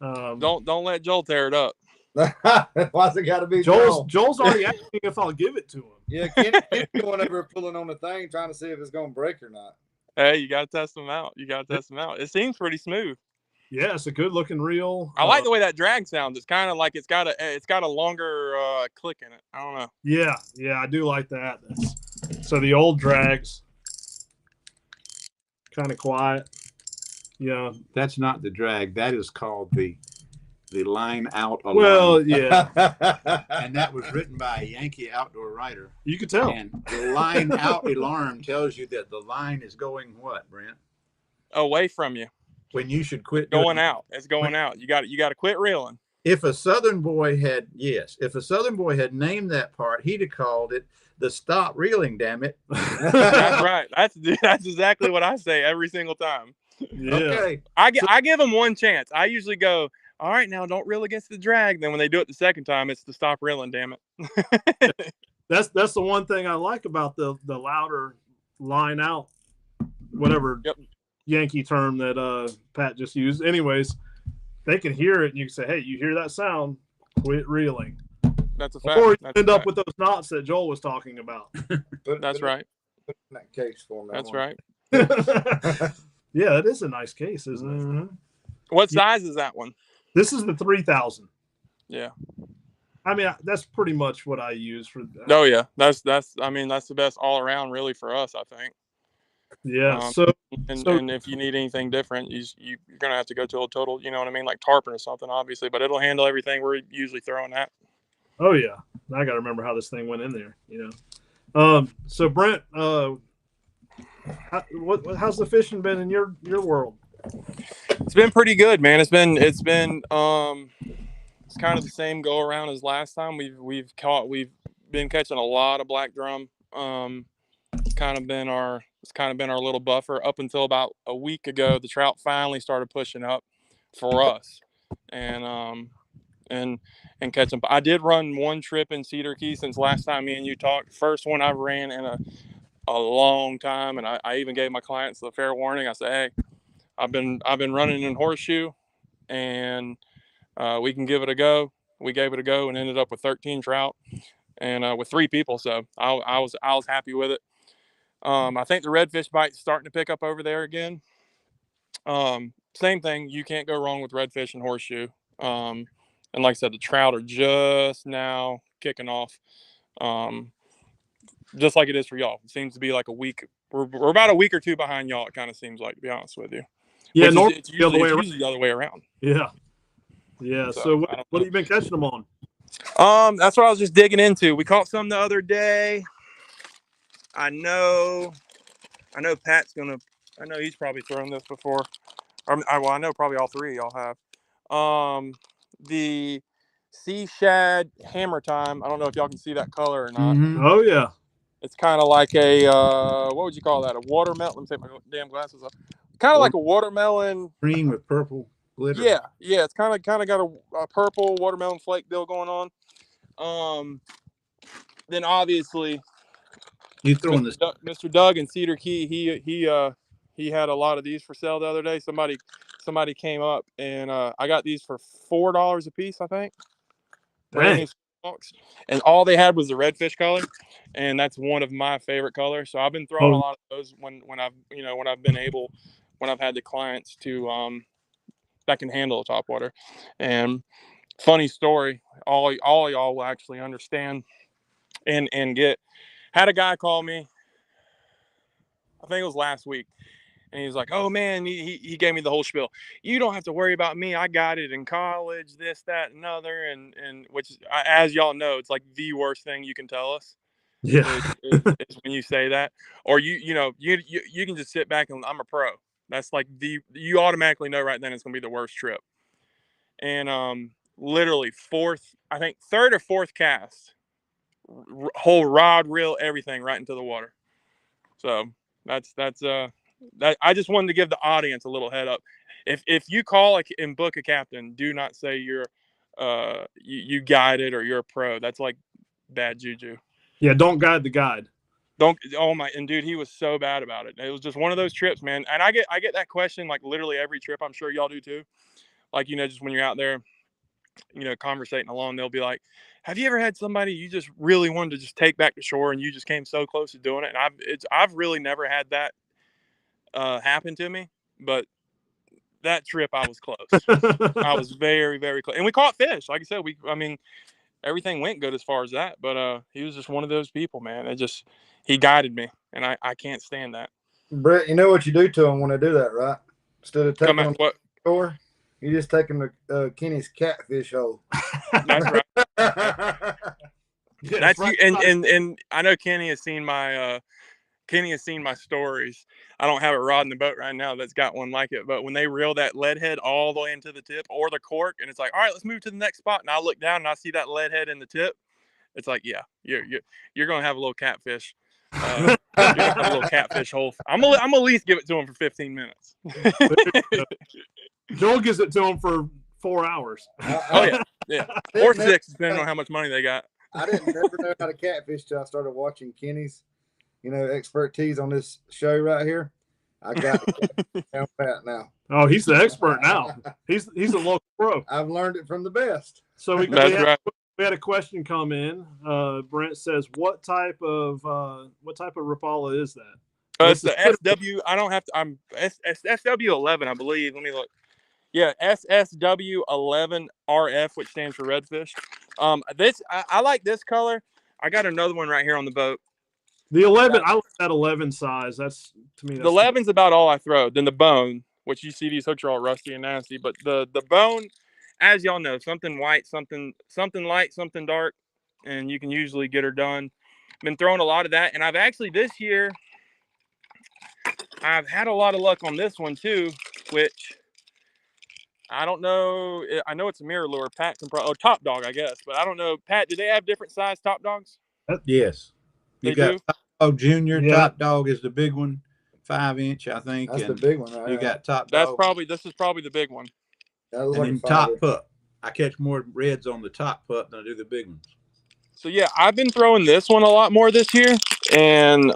Don't let Joel tear it up. Why's it got to be Joel's already asking if I'll give it to him. Yeah, Kenny's going over pulling on the thing, trying to see if it's going to break or not. Hey, you gotta test them out. It seems pretty smooth. Yeah, it's a good looking reel. I like the way that drag sounds. It's kind of like it's got a longer click in it. I don't know. Yeah, I do like that. So the old drags kind of quiet. Yeah. That's not the drag. That is called the line out alarm. Well, yeah, And that was written by a Yankee outdoor writer. you could tell. And the line out alarm tells you that the line is going what, Brent? Away from you, When you should quit going doing out. It's going out. You got to quit reeling. If a Southern boy had named that part, he'd have called it the stop reeling, damn it. That's right. That's exactly what I say every single time. Yeah. Okay. I give them one chance. I usually go, all right, now don't reel against the drag. Then when they do it the second time, it's to stop reeling, damn it. That's the one thing I like about the louder line out, whatever Yankee term that Pat just used. Anyways, they can hear it and you can say, hey, you hear that sound? Quit reeling. That's a fact. Or you That's end a up fact. with those knots that Joel was talking about. That's right. Put it in that case for me. That's right. Yeah, that is a nice case, isn't it? Mm-hmm. What size is that one? This is the 3000. Yeah. I mean, that's pretty much what I use for. Oh yeah. That's the best all around really for us, I think. Yeah. And if you need anything different, you're gonna have to go to a total, you know what I mean, like tarpon or something, obviously. But it'll handle everything we're usually throwing at. Oh yeah, I got to remember how this thing went in there. You know. So Brent, how's the fishing been in your world? It's been pretty good, man. It's been it's kind of the same go around as last time. We've been catching a lot of black drum. It's kind of been our little buffer up until about a week ago. The trout finally started pushing up for us, and catch them. I did run one trip in Cedar Key since last time me and you talked. First one I've ran in a long time, and I even gave my clients the fair warning. I said, hey, I've been running in Horseshoe, and we can give it a go. We gave it a go and ended up with 13 trout, and with 3 people. So I was happy with it. I think the redfish bite's starting to pick up over there again. Same thing. You can't go wrong with redfish and Horseshoe. And like I said, the trout are just now kicking off. Just like it is for y'all. It seems to be like a week. We're about a week or 2 behind y'all. It kind of seems like, to be honest with you. Yeah, It's usually the other way around. Yeah. Yeah. So what have you been catching them on? That's what I was just digging into. We caught some the other day. I know Pat's gonna. I know he's probably thrown this before. I know probably all 3 of y'all have. The sea shad hammer time. I don't know if y'all can see that color or not. Mm-hmm. Oh yeah. It's kind of like a what would you call that? A watermelon. Let me take my damn glasses off. Kind of like a watermelon. Green with purple glitter. Yeah. It's kind of got a purple watermelon flake deal going on. Then obviously, You throwing this? Mr. Doug in Cedar Key. He had a lot of these for sale the other day. Somebody came up and I got these for $4 a piece, I think. Dang. And all they had was the redfish color, and that's one of my favorite colors. So I've been throwing a lot of those when I've had the clients to that can handle the topwater. And funny story, all y'all will actually understand and get. Had a guy call me, I think it was last week, and he was like, oh man, he gave me the whole spiel. You don't have to worry about me. I got it in college, this, that, and other. And which, as y'all know, it's like the worst thing you can tell us. Yeah. is when you say that, or you can just sit back and I'm a pro. That's like you automatically know right then it's gonna be the worst trip. And literally third or fourth cast, whole rod, reel, everything right into the water. So that's that. I just wanted to give the audience a little head up. If you call and book a captain, do not say you're you guided or you're a pro. That's like bad juju. Yeah, don't guide the guide. Don't. Oh my! And dude, he was so bad about it. It was just one of those trips, man. And I get that question like literally every trip. I'm sure y'all do too. Like just when you're out there, conversating along, they'll be like, "Have you ever had somebody you just really wanted to just take back to shore, and you just came so close to doing it?" And I've really never had that happen to me, but that trip I was close. I was very, very close, and we caught fish. Like I said, everything went good as far as that. But he was just one of those people, man. He guided me, and I can't stand that. Brett, you know what you do to them when they do that, right? Instead of taking them to the shore, you just take them to Kenny's catfish hole. That's right. That's right. And I know Kenny has seen my stories. I don't have a rod in the boat right now that's got one like it, but when they reel that lead head all the way into the tip or the cork, and it's like, all right, let's move to the next spot, and I look down and I see that lead head in the tip, it's like, yeah, you're gonna have a little catfish. You're gonna have a little catfish hole. I'm gonna at least give it to him for 15 minutes. Joel gives it to him for 4 hours. Oh yeah, or 6, depending on how much money they got. I didn't never know how to catfish till I started watching Kenny's, expertise on this show right here. I got it down pat now. Oh, he's the expert now. He's a local pro. I've learned it from the best. So we right. We had a question come in. Brent says, "What type of Rapala is that?" It's the SW. I don't have to. I'm SW11, I believe. Let me look. Yeah, SSW11 RF, which stands for redfish. I like this color. I got another one right here on the boat. The 11, I like that 11 size. That's to me. The 11's about all I throw. Then the bone, which you see these hooks are all rusty and nasty, but the bone, as y'all know, something white, something light, something dark, and you can usually get her done. Been throwing a lot of that, and I've actually this year I've had a lot of luck on this one too, which I don't know. I know it's a mirror lure. Pat can probably Top Dog, I guess, but I don't know. Pat, do they have different size Top Dogs? Yes, they do. Top Dog Junior. Yeah. Top Dog is the big one, 5-inch, I think. That's the big one, right? You got Top Dog. This is probably the big one. And then Top Pup. I catch more reds on the Top Pup than I do the big ones. So yeah, I've been throwing this one a lot more this year, and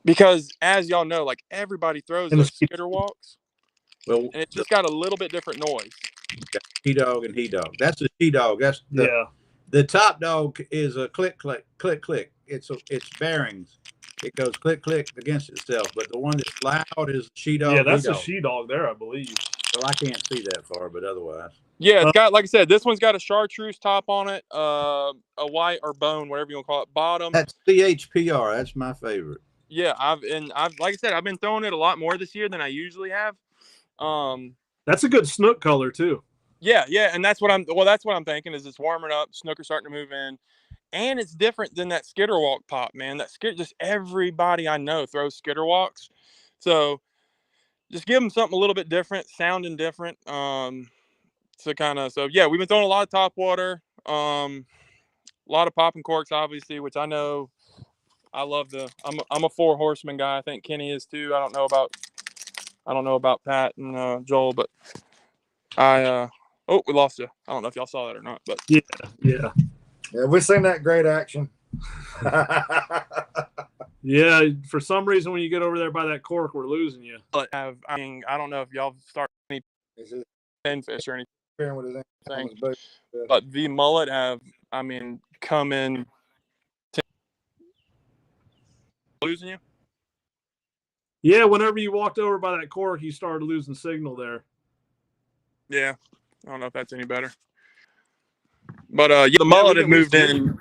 because as y'all know, like everybody throws those skitter walks. Well, and it's just got a little bit different noise. She-Dog and He-Dog. That's the She-Dog. That's the Top Dog is a click, click, click, click. It's bearings. It goes click, click against itself. But the one that's loud is She-Dog. Yeah, that's a She-Dog there, I believe. Well, I can't see that far, but otherwise. Yeah, it's got, like I said, this one's got a chartreuse top on it, a white or bone, whatever you want to call it, bottom. That's CHPR. That's my favorite. Yeah, I've like I said, I've been throwing it a lot more this year than I usually have. That's a good snook color too. Yeah, and that's what I'm thinking is it's warming up, snooker starting to move in, and it's different than that skitter walk pop, man. That just everybody I know throws skitter walks, so just give them something a little bit different, sounding different. So yeah, we've been throwing a lot of top water, a lot of popping corks, obviously, which I know I love. I'm a 4 horseman guy. I think Kenny is too. I don't know about Pat and Joel, but we lost you. I don't know if y'all saw that or not, but yeah, we've seen that great action. Yeah, for some reason when you get over there by that cork, we're losing you. But I don't know if y'all start any pinfish or anything. But the mullet have, come in. Losing you? Yeah, whenever you walked over by that cork, you started losing signal there. Yeah, I don't know if that's any better. But the mullet had moved in.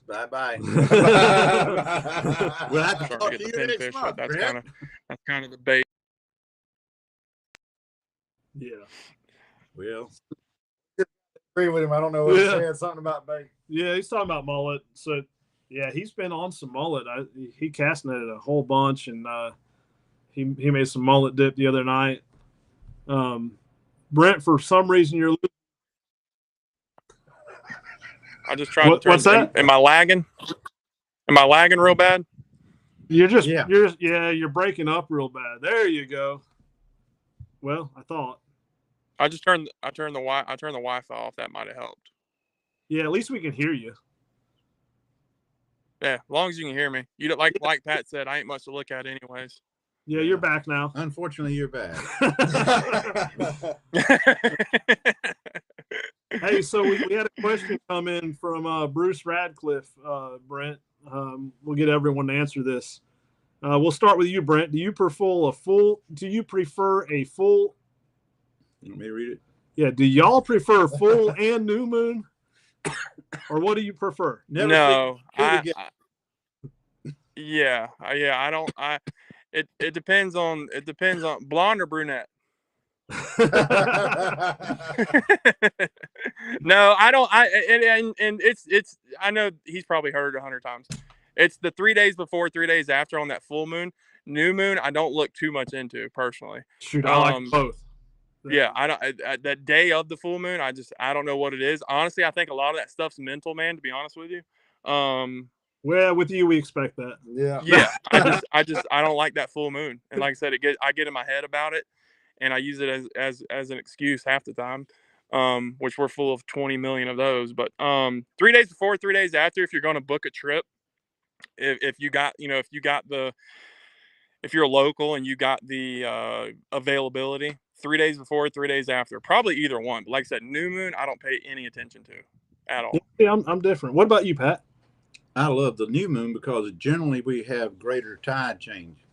Bye-bye. We'll have to talk to you next month. That's kind of the bait. Yeah. Well, Agree with him. I don't know what Yeah. he said. Something about bait. Yeah, he's talking about mullet. So, yeah, he's been on some mullet. He cast netted a whole bunch, and he made some mullet dip the other night. Brent, for some reason, you're losing. I just tried to turn. What's that? Am I lagging? Am I lagging real bad? You're Yeah. You're breaking up real bad. There you go. Well, I thought. I turned the Wi-Fi off. That might have helped. Yeah, at least we can hear you. Yeah, as long as you can hear me. You don't like Pat said, I ain't much to look at anyways. Yeah, you're back now. unfortunately, you're bad. Hey, so we had a question come in from Bruce Radcliffe, Brent. We'll get everyone to answer this. We'll start with you, Brent. Do you prefer a full? Let me read it. Yeah. Do y'all prefer full and new moon, or what do you prefer? Never No, seen two yeah. I don't. It depends on blonde or brunette. No, I don't. And it's. I know he's probably heard it 100 times. It's the 3 days before, 3 days after on that full moon. New moon, I don't look too much into personally. Shoot, I like both. Yeah, I don't. That day of the full moon, I don't know what it is. Honestly, I think a lot of that stuff's mental, man. To be honest with you. Well, with you, we expect that. Yeah. Yeah, I don't like that full moon, and like I said, I get in my head about it, and I use it as an excuse half the time, which we're full of 20 million of those. But 3 days before, 3 days after, if you're going to book a trip, if you're local and you got the availability, 3 days before, 3 days after, probably either one. But like I said, new moon, I don't pay any attention to at all. Yeah, I'm different. What about you, Pat? I love the new moon because generally we have greater tide change,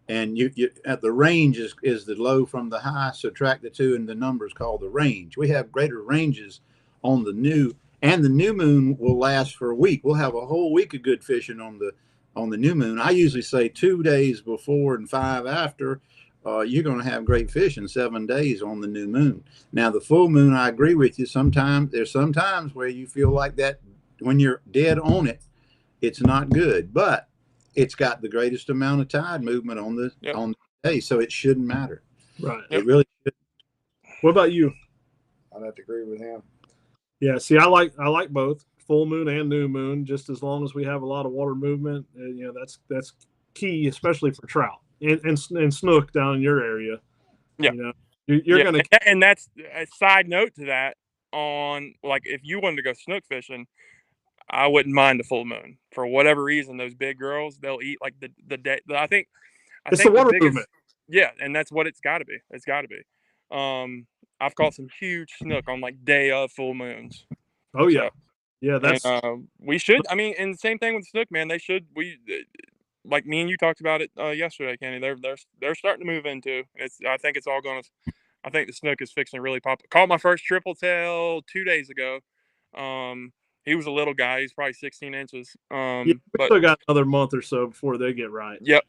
and you at the range is the low from the high. Subtract the two, and the number is called the range. We have greater ranges on the new, and the new moon will last for a week. We'll have a whole week of good fishing on the new moon. I usually say 2 days before and 5 after. You're going to have great fishing 7 days on the new moon. Now the full moon, I agree with you. There's sometimes where you feel like that when you're dead on it. It's not good, but it's got the greatest amount of tide movement on the day, so it shouldn't matter. Right. It really should. What about you? I'd have to agree with him. Yeah. See, I like both full moon and new moon. Just as long as we have a lot of water movement, that's key, especially for trout and snook down in your area. Yeah. You're gonna. And that's a side note to that. On like if you wanted to go snook fishing, I wouldn't mind the full moon for whatever reason. Those big girls, they'll eat like the day. I think it's the water movement. Yeah, and that's what it's got to be. It's got to be. I've caught some huge snook on like day of full moons. Oh yeah, so, yeah. That's we should. I mean, and the same thing with snook, man. They should. Like me and you talked about it yesterday, Kenny. They're starting to move into. I think it's all going to. I think the snook is fixing to really pop. Caught my first triple tail 2 days ago. He was a little guy. He's probably 16 inches. we but still got another month or so before they get right. Yep.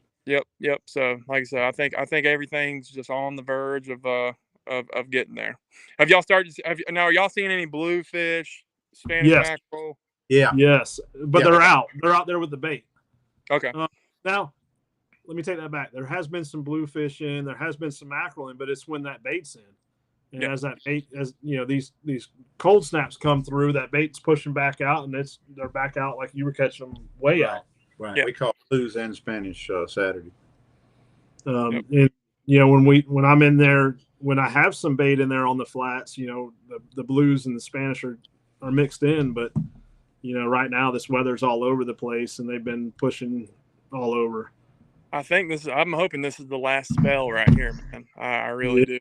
So, like I said, I think everything's just on the verge of getting there. Have y'all started? Now, are y'all seeing any bluefish, Spanish mackerel? Yeah. Yes, but they're out. They're out there with the bait. Okay. Now, let me take that back. There has been some bluefish in. There has been some mackerel in, but it's when that bait's in. And as that bait, these cold snaps come through, that bait's pushing back out, and they're back out like you were catching them way out. Right. Yeah. We caught blues and Spanish Saturday. And when I'm in there, when I have some bait in there on the flats, the blues and the Spanish are mixed in, but right now this weather's all over the place, and they've been pushing all over. I'm hoping this is the last spell right here, man. I really do.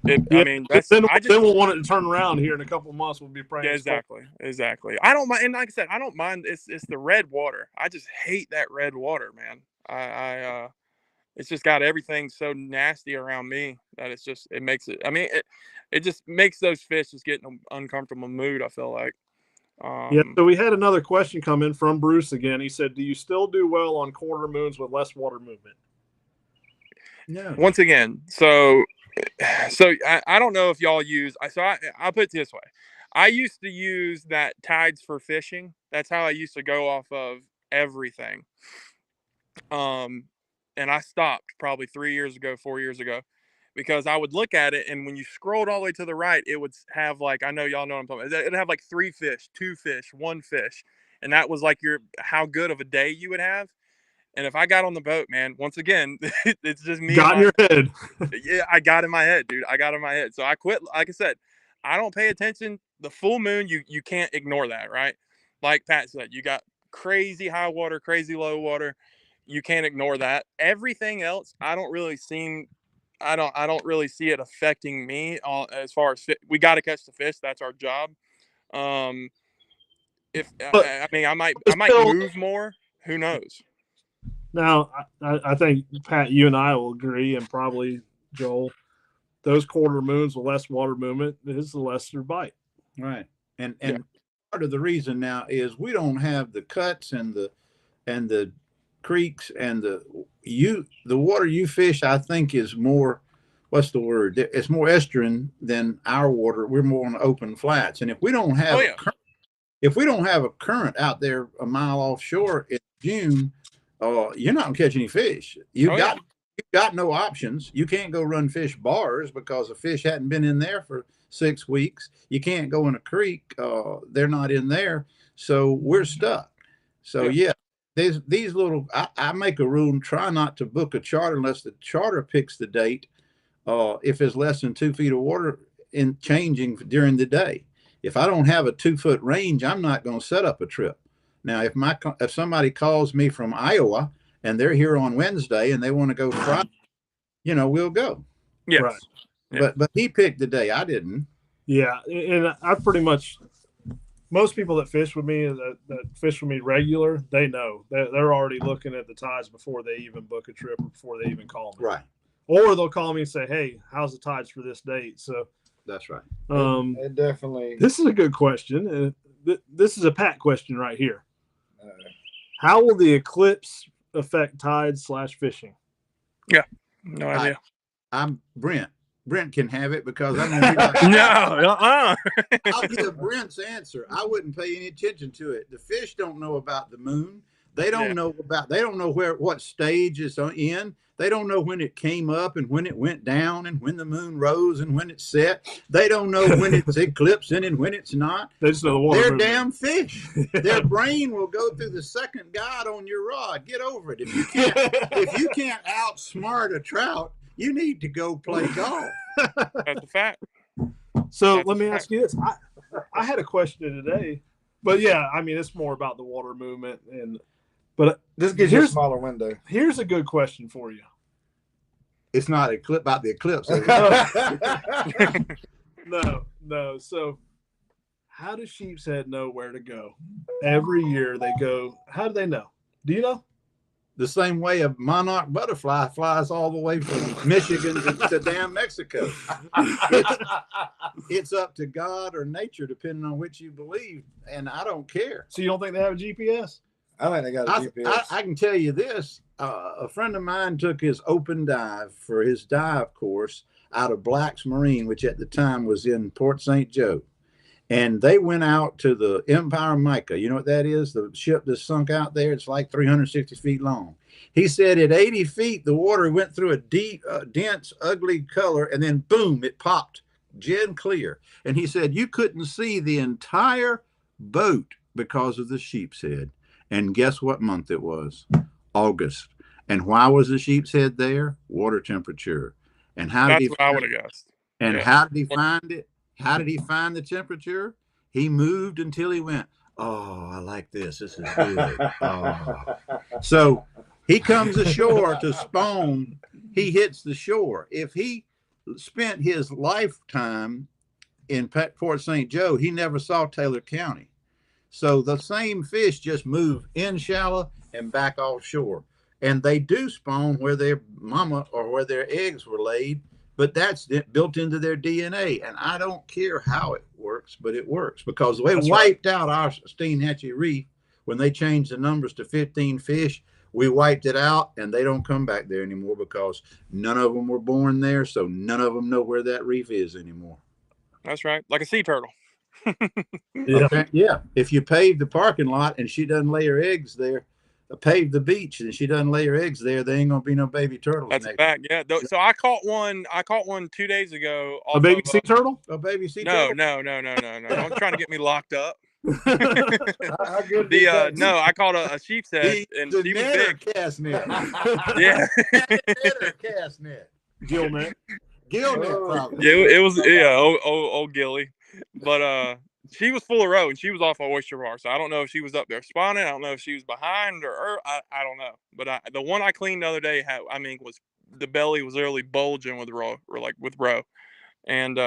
I mean, then we'll want it to turn around here in a couple of months. We'll be praying. Yeah, exactly. I don't mind, and like I said, I don't mind. It's the red water. I just hate that red water, man. It's just got everything so nasty around me that it makes it. I mean, it just makes those fish just get in an uncomfortable mood. I feel like. So we had another question come in from Bruce again. He said, "Do you still do well on quarter moons with less water movement?" No. once again, so I don't know if y'all use. I'll put it this way. I used to use that tides for fishing. That's how I used to go off of everything. And I stopped probably 3 years ago, 4 years ago, because I would look at it, and when you scrolled all the way to the right, it would have like, I know y'all know what I'm talking about. It'd have like 3 fish, 2 fish, 1 fish, and that was like how good of a day you would have. And if I got on the boat, man, once again, it's just me. Got in your head. Yeah, I got in my head, dude. I got in my head. So I quit. Like I said, I don't pay attention. The full moon, you can't ignore that, right? Like Pat said, you got crazy high water, crazy low water. You can't ignore that. Everything else, I don't really see it affecting me as far as we got to catch the fish. That's our job. If But- I mean, I might still- move more. Who knows? Now, I think, Pat, you and I will agree, and probably Joel, those quarter moons with less water movement is the lesser bite. Right. And part of the reason now is we don't have the cuts and the creeks and the water you fish, I think, is more, what's the word? It's more estuarine than our water. We're more on open flats. And if we don't have a current out there a mile offshore in June, you're not gonna catch any fish. You've got no options. You can't go run fish bars because the fish hadn't been in there for 6 weeks. You can't go in a creek. They're not in there. So we're stuck. So there's these little, I make a rule and try not to book a charter unless the charter picks the date. If it's less than 2 feet of water in changing during the day. If I don't have a 2-foot range, I'm not going to set up a trip. Now, if somebody calls me from Iowa and they're here on Wednesday and they want to go Friday, we'll go. Yes. Right. Yeah. But he picked the day. I didn't. Yeah, and I pretty much, most people that fish with me, that fish with me regular, they know. They're already looking at the tides before they even book a trip or before they even call me. Right. Or they'll call me and say, hey, how's the tides for this date? So That's right. It definitely. this is a good question. This is a Pat question right here. How will the eclipse affect tides / fishing? No idea. I'm Brent. Brent can have it because I'm going to be like, No. I'll give Brent's answer. I wouldn't pay any attention to it. The fish don't know about the moon. They don't know what stage it's in. They don't know when it came up and when it went down and when the moon rose and when it set. They don't know when it's eclipsing and when it's not. They just know the water. They're movement. damn fish. Their brain will go through the second guide on your rod. Get over it. If you can't outsmart a trout, you need to go play golf. That's a fact. So That's let me a ask you this. I had a question today, but yeah, I mean, it's more about the water movement. But This gives you a here's smaller window. here's a good question for you. It's not about the eclipse. No. So how do sheep's head know where to go? Every year they go. How do they know? Do you know? The same way a monarch butterfly flies all the way from Michigan to damn Mexico. It's up to God or nature, depending on which you believe. And I don't care. So you don't think they have a GPS? I think they got a GPS. I can tell you this. A friend of mine took his open dive for his dive course out of Black's Marine, which at the time was in Port St. Joe. And they went out to the Empire Mica. You know what that is? The ship that sunk out there. It's like 360 feet long. He said at 80 feet, the water went through a deep, dense, ugly color, and then boom, it popped gin clear. And he said you couldn't see the entire boat because of the sheep's head. And guess what month it was? August. And why was the sheep's head there? Water temperature. And how did That's he what I would have guessed. And Yeah. how did he find it? How did he find the temperature? He moved until he went, oh, I like this. This is good. Oh. So he comes ashore to spawn. He hits the shore. If he spent his lifetime in Port St. Joe, he never saw Taylor County. So the same fish just move in shallow and back offshore. And they do spawn where their mama or where their eggs were laid, but that's built into their DNA. And I don't care how it works, but it works because they wiped out our Steinhatchee Reef when they changed the numbers to 15 fish. We wiped it out, and they don't come back there anymore because none of them were born there, so none of them know where that reef is anymore. That's right. Like a sea turtle. Yeah. Okay, yeah. If you pave the parking lot and she doesn't lay her eggs there, pave the beach and she doesn't lay her eggs there, there ain't gonna be no baby turtles. That's a fact. Yeah. So I caught one 2 days ago. A baby sea turtle? A baby sea No. turtle? Don't trying to get me locked up. How good did that No, I caught a sheep's head, and The she was net or big. cast net? Yeah. Net or cast net? Gill net. Gill net, Oh. probably. It was old Gilly, but she was full of roe and she was off of Oyster Bar, so I don't know if she was up there spawning. I don't know if she was behind or I don't know. But the one I cleaned the other day was the belly was literally bulging with roe and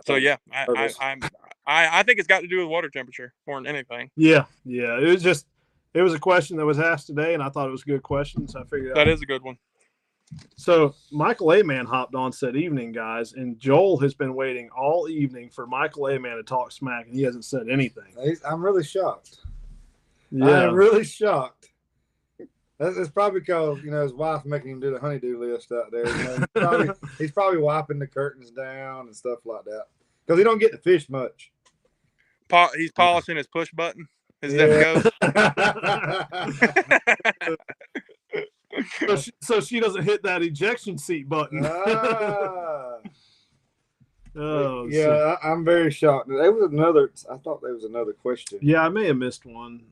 so yeah, I think it's got to do with water temperature more than anything. Yeah. It was a question that was asked today, and I thought it was a good question, so I figured That is a good one. So Michael A. Man hopped on, said evening, guys, and Joel has been waiting all evening for Michael A. Man to talk smack, and he hasn't said anything. I'm really shocked. Yeah. I'm really shocked. It's probably because his wife making him do the honeydew list out there. He's probably wiping the curtains down and stuff like that because he don't get to fish much. He's polishing his push button. Is that goes? So she doesn't hit that ejection seat button. Oh, yeah, I'm very shocked. I thought there was another question. Yeah, I may have missed one.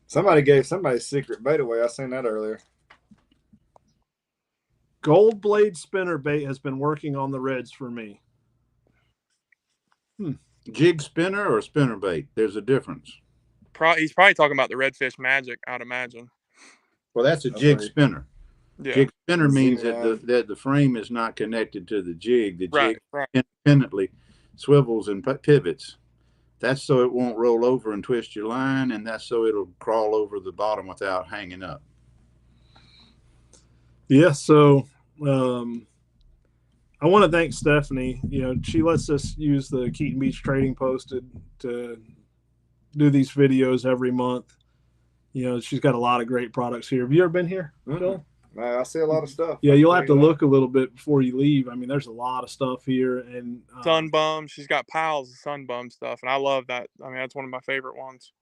Somebody gave somebody's secret bait away. I seen that earlier. Gold Blade spinner bait has been working on the reds for me. Jig spinner or spinner bait? There's a difference. He's probably talking about the Redfish Magic, I'd imagine. Well, that's a jig spinner. Yeah. Jig spinner means that the frame is not connected to the jig. The jig Right. independently swivels and pivots. That's so it won't roll over and twist your line, and that's so it'll crawl over the bottom without hanging up. Yeah, so I want to thank Stephanie. She lets us use the Keaton Beach Trading Post to do these videos every month. She's got a lot of great products here. Have you ever been here, Joel? I see a lot of stuff. Yeah, you'll have to look a little bit before you leave. I mean, there's a lot of stuff here, and Sunbum. She's got piles of Sunbum stuff, and I love that. I mean, that's one of my favorite ones.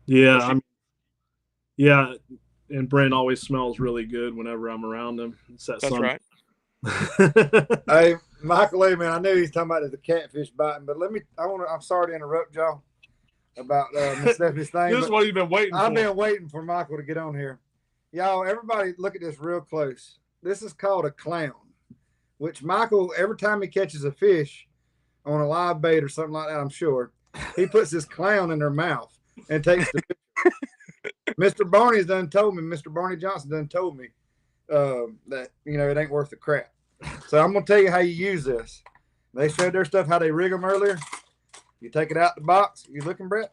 Yeah, and Brent always smells really good whenever I'm around him. That's right. Hey, Michael A. Man, I knew he's talking about the catfish biting, but I'm sorry to interrupt y'all about Miss Stephanie's thing. This is what you've been waiting for. I've been waiting for Michael to get on here. Y'all, everybody look at this real close. This is called a clown, which Michael, every time he catches a fish on a live bait or something like that, I'm sure, he puts this clown in their mouth and takes the picture. Mr. Barney's done told me, Mr. Barney Johnson done told me that, it ain't worth the crap. So I'm going to tell you how you use this. They showed their stuff, how they rig them earlier. You take it out the box. You looking, Brett?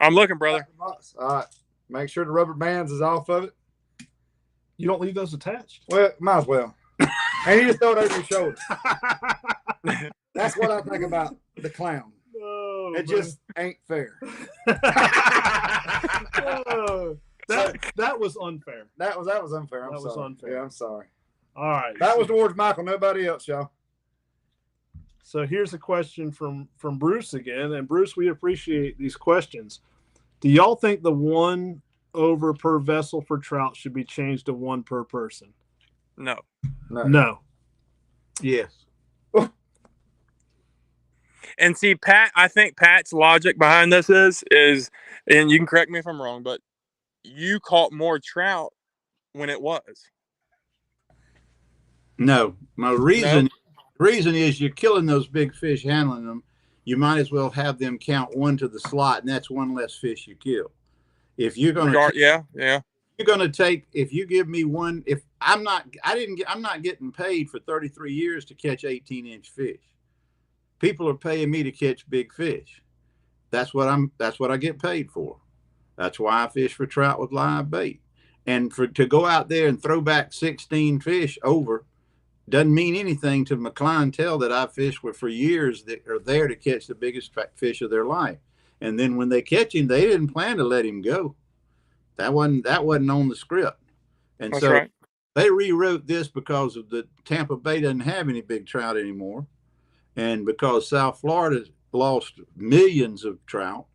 I'm looking, brother. All right. Make sure the rubber bands is off of it. You don't leave those attached? Well, might as well. And you just throw it over your shoulder. That's what I think about the clown. Oh, it just ain't fair. That was unfair. That was unfair. That was unfair. Yeah, I'm sorry. All right. That was towards Michael, nobody else, y'all. So here's a question from Bruce again. And Bruce, we appreciate these questions. Do y'all think the 1 over per vessel for trout should be changed to 1 per person? No. Yes. And see, Pat, I think Pat's logic behind this is, and you can correct me if I'm wrong, but you caught more trout when it was. No. My reason is you're killing those big fish, handling them. You might as well have them count 1 to the slot, and that's 1 less fish you kill. If you're going to, you're going to take. If you give me 1, if I'm not getting paid for 33 years to catch 18-inch fish. People are paying me to catch big fish. That's what I get paid for. That's why I fish for trout with live bait. And to go out there and throw back 16 fish over doesn't mean anything to my clientele that I fished with for years that are there to catch the biggest fish of their life. And then when they catch him, they didn't plan to let him go. That wasn't on the script. And That's so right. they rewrote this because of the Tampa Bay doesn't have any big trout anymore, and because South Florida lost millions of trout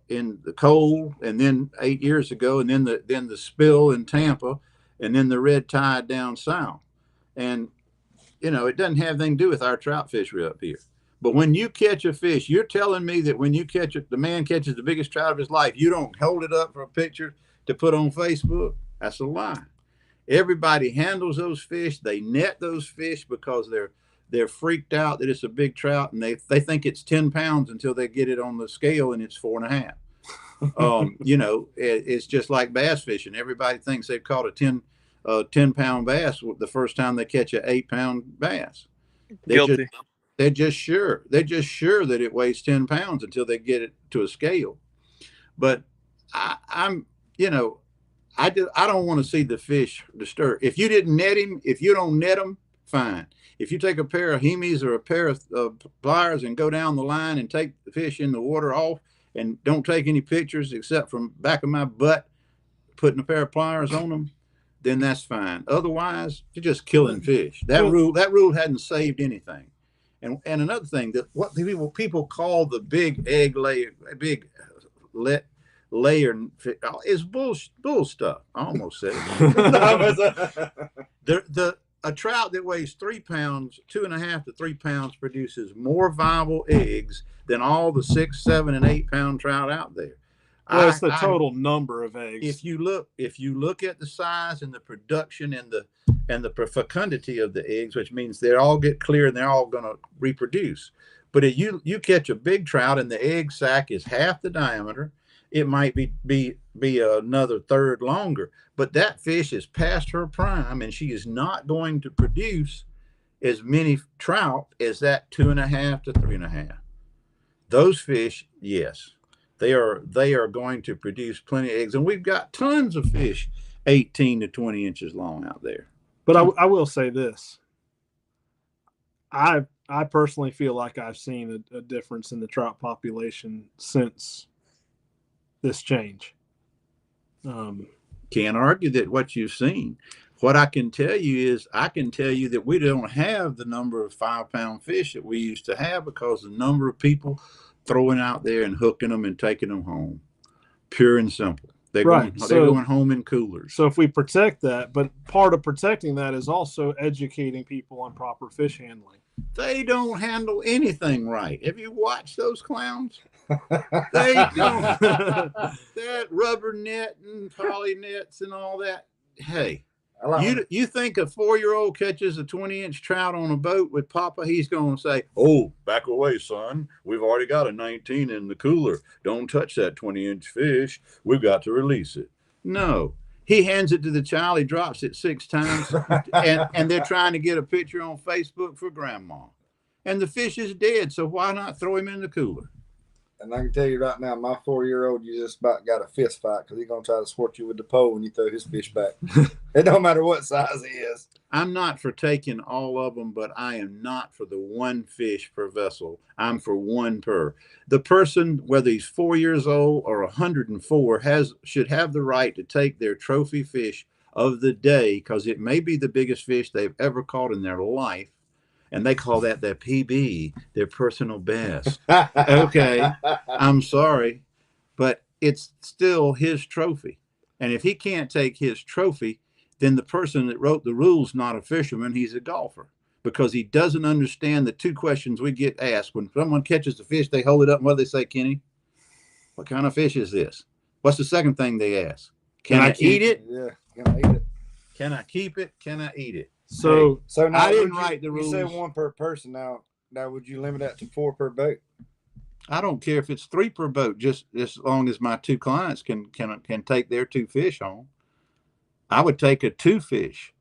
in the cold, and then 8 years ago, and then the spill in Tampa, and then the red tide down south. And it doesn't have anything to do with our trout fishery up here. But when you catch a fish, you're telling me that when you catch it, the man catches the biggest trout of his life, you don't hold it up for a picture to put on Facebook? That's a lie. Everybody handles those fish. They net those fish because they're freaked out that it's a big trout, and they think it's 10 pounds until they get it on the scale and it's 4.5. It's just like bass fishing. Everybody thinks they've caught a 10-pound bass the first time they catch an 8-pound bass. Guilty. They're just sure that it weighs 10 pounds until they get it to a scale. But I don't want to see the fish disturbed. If you didn't net him, if you don't net him, fine. If you take a pair of Hemis or a pair of pliers and go down the line and take the fish in the water off and don't take any pictures except from back of my butt, putting a pair of pliers on them, then that's fine. Otherwise, you're just killing fish. That rule hadn't saved anything. And another thing, that what people call the big egg layer, layer is bull stuff. I almost said it. A trout that weighs 3 pounds, 2.5 to 3 pounds, produces more viable eggs than all the 6, 7, and 8 pound trout out there. Well, it's the total number of eggs. If you look at the size and the production and the fecundity of the eggs, which means they all get clear and they're all going to reproduce. But if you catch a big trout and the egg sac is half the diameter, it might be another third longer. But that fish is past her prime, and she is not going to produce as many trout as that 2.5 to 3.5. Those fish, yes, they are going to produce plenty of eggs, and we've got tons of fish 18 to 20 inches long out there. But I will say this. I personally feel like I've seen a difference in the trout population since this change. Can't argue that what you've seen. What I can tell you is that we don't have the number of 5-pound fish that we used to have because the number of people throwing out there and hooking them and taking them home. Pure and simple. They're going home in coolers. So if we protect that, but part of protecting that is also educating people on proper fish handling. They don't handle anything right. Have you watched those clowns? They don't. That rubber net and poly nets and all that. Hey, you think a 4-year-old catches a 20-inch trout on a boat with Papa, he's going to say, "Oh, back away, son. We've already got a 19 in the cooler. Don't touch that 20-inch fish. We've got to release it." No. He hands it to the child. He drops it 6 times, and they're trying to get a picture on Facebook for grandma. And the fish is dead, so why not throw him in the cooler? And I can tell you right now, my 4-year-old, you just about got a fist fight because he's going to try to swat you with the pole when you throw his fish back. It don't matter what size he is. I'm not for taking all of them, but I am not for the one fish per vessel. I'm for one per. The person, whether he's 4 years old or 104, should have the right to take their trophy fish of the day because it may be the biggest fish they've ever caught in their life. And they call that their PB, their personal best. Okay, I'm sorry, but it's still his trophy. And if he can't take his trophy, then the person that wrote the rules not a fisherman, he's a golfer. Because he doesn't understand the 2 questions we get asked. When someone catches a fish, they hold it up, and what do they say, Kenny? What kind of fish is this? What's the second thing they ask? Can I eat it? Yeah, can I eat it? Can I keep it? Can I eat it? So now I didn't write the rules. You said 1 per person. Now would you limit that to 4 per boat? I don't care if it's 3 per boat, just as long as my 2 clients can take their 2 fish home. I would take a 2 fish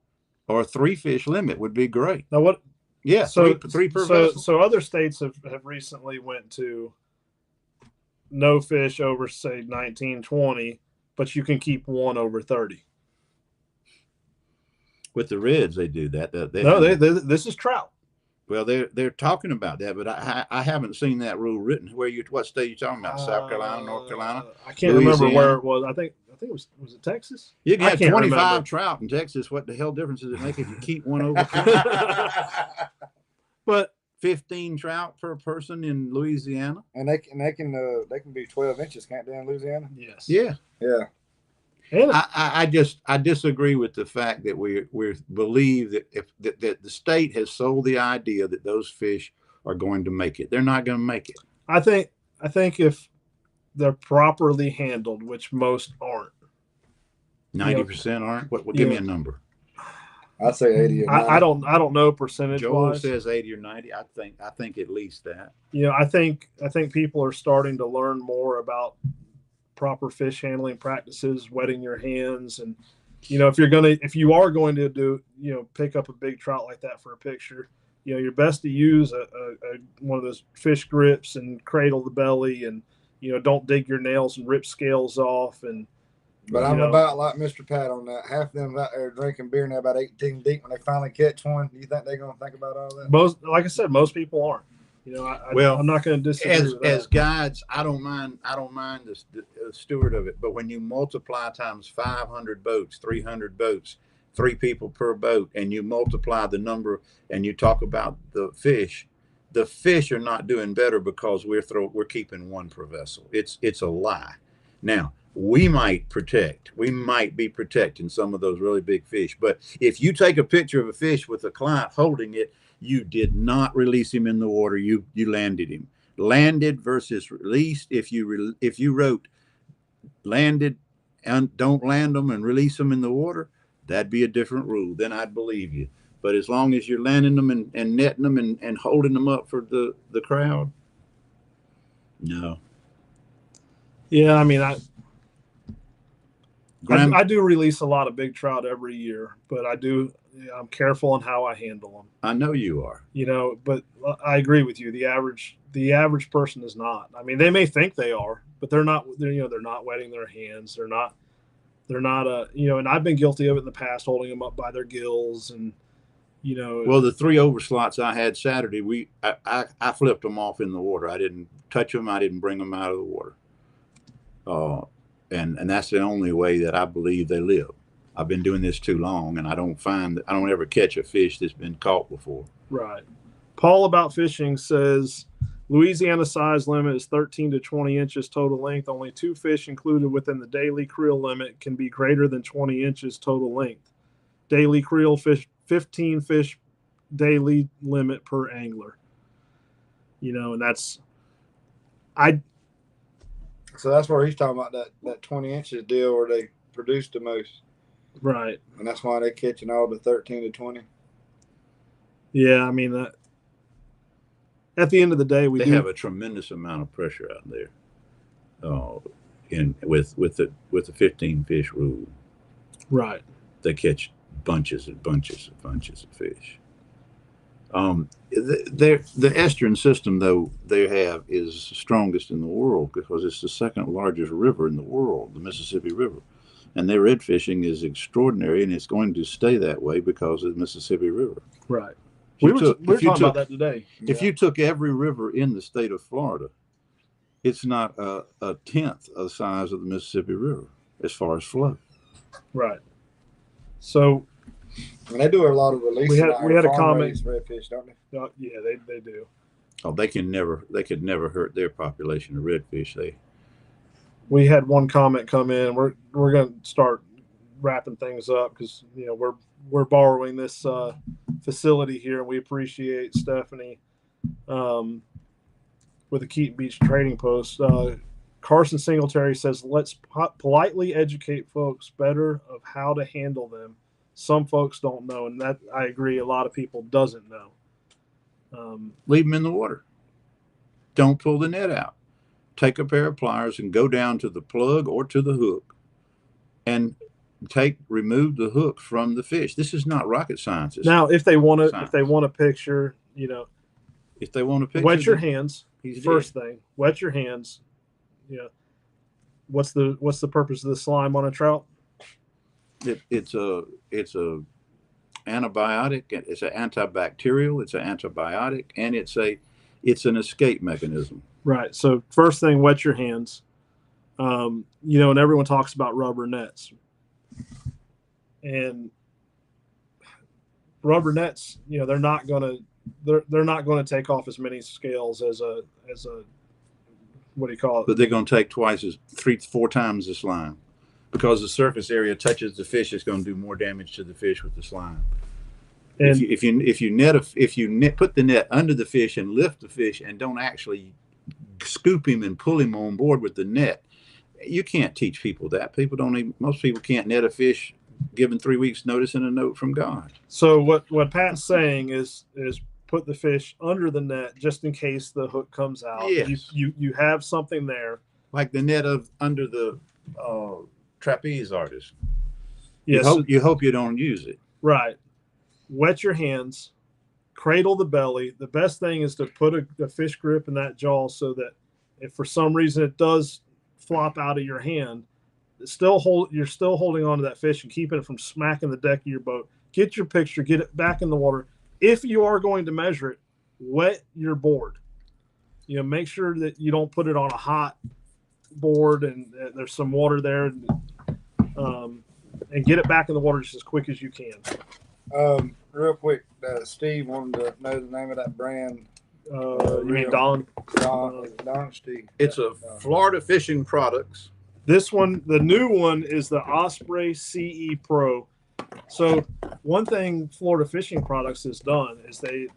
or a 3 fish limit would be great. Now what? Yeah, so 3 per vessel. So other states have recently went to no fish over say 19, 20, but you can keep 1 over 30. With the Reds, they do that. This is trout. Well, they're talking about that, but I haven't seen that rule written. What state are you talking about? South Carolina, North Carolina? I can't remember where it was. I think think was it Texas? You can I have can't 25 remember. trout in Texas. What the hell difference does it make if you keep one over 20? But 15 trout per person in Louisiana? And they can be 12 inches, can't they, in Louisiana? yes. Yeah. Yeah. And I disagree with the fact that we believe that that the state has sold the idea that those fish are going to make it. They're not going to make it. I think if they're properly handled, which most aren't. 90% aren't. What? Give me a number. I'd say 80 or 90. I don't know percentage Joel wise. says 80 or 90. I think at least that. I think people are starting to learn more about proper fish handling practices, wetting your hands, and if you are going to do pick up a big trout like that for a picture, you're best to use a one of those fish grips and cradle the belly, and don't dig your nails and rip scales off. And But I'm about like Mr. Pat on that. Half of them out there drinking beer now about 18 deep. When they finally catch one, do you think they're going to think about all that? like I said, most people aren't. I'm not going to disagree with that. As guides, I don't mind the steward of it. But when you multiply times 500 boats, 300 boats, 3 people per boat, and you multiply the number, and you talk about the fish are not doing better because we're keeping one per vessel. It's a lie. Now, we might be protecting some of those really big fish. But if you take a picture of a fish with a client holding it, you did not release him in the water. You landed him. Landed versus released. If you wrote landed and don't land them and release them in the water, that'd be a different rule. Then I'd believe you. But as long as you're landing them and netting them and holding them up for the crowd, no. Yeah, I mean, I do release a lot of big trout every year, but I'm careful on how I handle them. I know you are. But I agree with you. The average person is not. I mean, they may think they are, but they're not. They're not wetting their hands. They're not. And I've been guilty of it in the past, holding them up by their gills, and Well, the 3 overslots I had Saturday, I flipped them off in the water. I didn't touch them. I didn't bring them out of the water. And that's the only way that I believe they live. I've been doing this too long, and I don't ever catch a fish that's been caught before. Right. Paul About Fishing says Louisiana size limit is 13 to 20 inches total length. Only 2 fish included within the daily creel limit can be greater than 20 inches total length. Daily creel fish, 15 fish daily limit per angler. And that's So that's where he's talking about that 20 inches deal where they produce the most. right. And that's why they're catching all the 13 to 20. Yeah, I mean that. At the end of the day, They have a tremendous amount of pressure out there. With the 15 fish rule, right. they catch bunches and bunches and bunches of fish. The estuarine system, though, they have is strongest in the world because it's the second largest river in the world, the Mississippi River. And their red fishing is extraordinary, and it's going to stay that way because of the Mississippi River. Right. We were talking about that today. If you took every river in the state of Florida, it's not a tenth of the size of the Mississippi River as far as flow. Right. So And they do a lot of releasing. We had a comment. Redfish, don't they? Yeah, they do. Oh, they could never hurt their population of redfish. We had one comment come in. We're going to start wrapping things up because we're borrowing this facility here, and we appreciate Stephanie with the Keaton Beach Trading Post. Carson Singletary says, "Let's politely educate folks better of how to handle them. Some folks don't know," and that I agree. A lot of people doesn't know. Leave them in the water. Don't pull the net out. Take a pair of pliers and go down to the plug or to the hook and remove the hook from the fish. This is not rocket science. Now, if they want a picture, if they want a picture, wet your hands. He's First thing, wet your hands. What's the purpose of the slime on a trout? It's a antibiotic. It's an antibacterial. It's an antibiotic, and it's an escape mechanism. Right. So first thing, wet your hands. And everyone talks about rubber nets, and rubber nets, they're not going to take off as many scales as a what do you call it? But they're going to take 3-4 times the slime, because the surface area touches the fish. It's going to do more damage to the fish with the slime. And if you put the net under the fish and lift the fish and don't actually scoop him and pull him on board with the net, you can't teach people that. Most people can't net a fish given 3 weeks notice and a note from God. So what Pat's saying is put the fish under the net just in case the hook comes out. Yes. You have something there. Like the net under the trapeze artist. Yes. You hope you don't use it. Right. Wet your hands, cradle the belly. The best thing is to put a fish grip in that jaw so that if for some reason it does flop out of your hand, you're still holding on to that fish and keeping it from smacking the deck of your boat. Get your picture, get it back in the water. If you are going to measure it, wet your board. Make sure that you don't put it on a hot board and there's some water there, and get it back in the water just as quick as you can. Real quick, Steve wanted to know the name of that brand. You mean Don? Don Steve. It's a Florida Fishing Products. This one, the new one, is the Osprey CE Pro. So one thing Florida Fishing Products has done is they've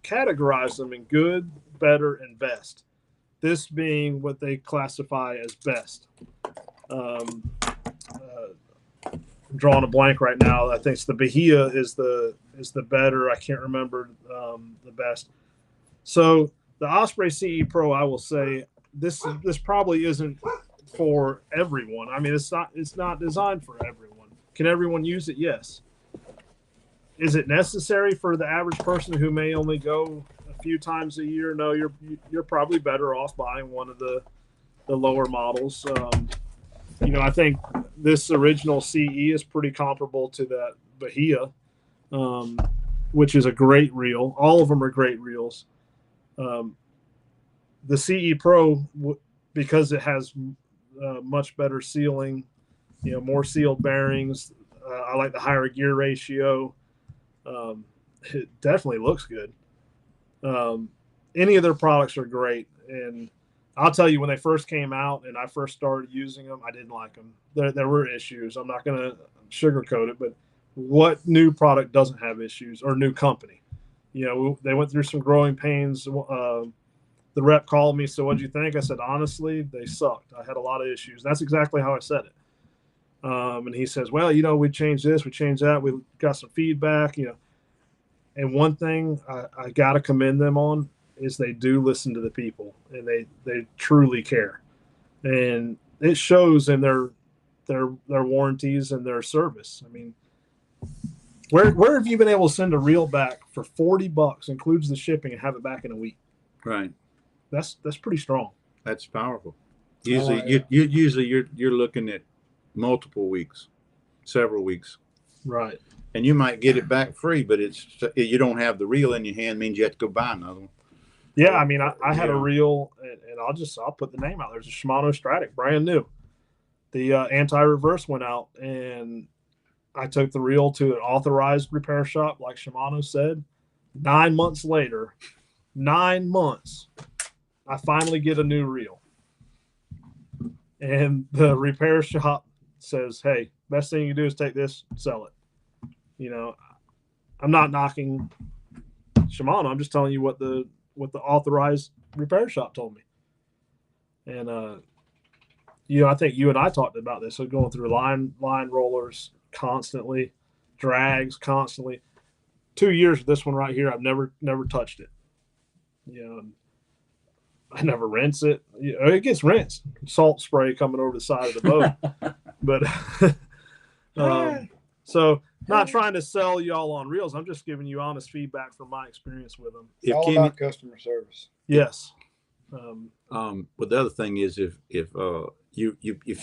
categorized them in good, better, and best. This being what they classify as best. I'm drawing a blank right now. I think it's the Bahia is the better. I can't remember the best. So the Osprey CE Pro, I will say this probably isn't for everyone. I mean, it's not designed for everyone. Can everyone use it? Yes. Is it necessary for the average person who may only go a few times a year? No, you're probably better off buying one of the lower models. I think this original CE is pretty comparable to that Bahia, which is a great reel. All of them are great reels. The CE Pro, because it has much better sealing, more sealed bearings. I like the higher gear ratio. It definitely looks good. Any of their products are great. And I'll tell you, when they first came out and I first started using them, I didn't like them. There were issues. I'm not going to sugarcoat it, but what new product doesn't have issues, or new company? They went through some growing pains. The rep called me, so what'd you think? I said, honestly, they sucked. I had a lot of issues. That's exactly how I said it. And he says, well, we changed this, we changed that. We got some feedback, And one thing I got to commend them on is they do listen to the people, and they truly care. And it shows in their warranties and their service. I mean, where have you been able to send a reel back for $40, includes the shipping, and have it back in a week? Right. That's pretty strong. That's powerful. Usually you're looking at multiple weeks, several weeks. Right. And you might get it back free, but you don't have the reel in your hand, means you have to go buy another one. Yeah, I mean, I had a reel, and I'll put the name out. There's a Shimano Stratic, brand new. The anti-reverse went out, and I took the reel to an authorized repair shop, like Shimano said. 9 months later, 9 months, I finally get a new reel. And the repair shop says, hey, best thing you do is take this, sell it. I'm not knocking Shimano. I'm just telling you what the authorized repair shop told me. And, I think you and I talked about this. So going through line rollers constantly, drags constantly. 2 years with this one right here, I've never touched it. I never rinse it. It gets rinsed. Salt spray coming over the side of the boat. But so not trying to sell y'all on reels. I'm just giving you honest feedback from my experience with them. It's all about customer service. Yes. But the other thing is, if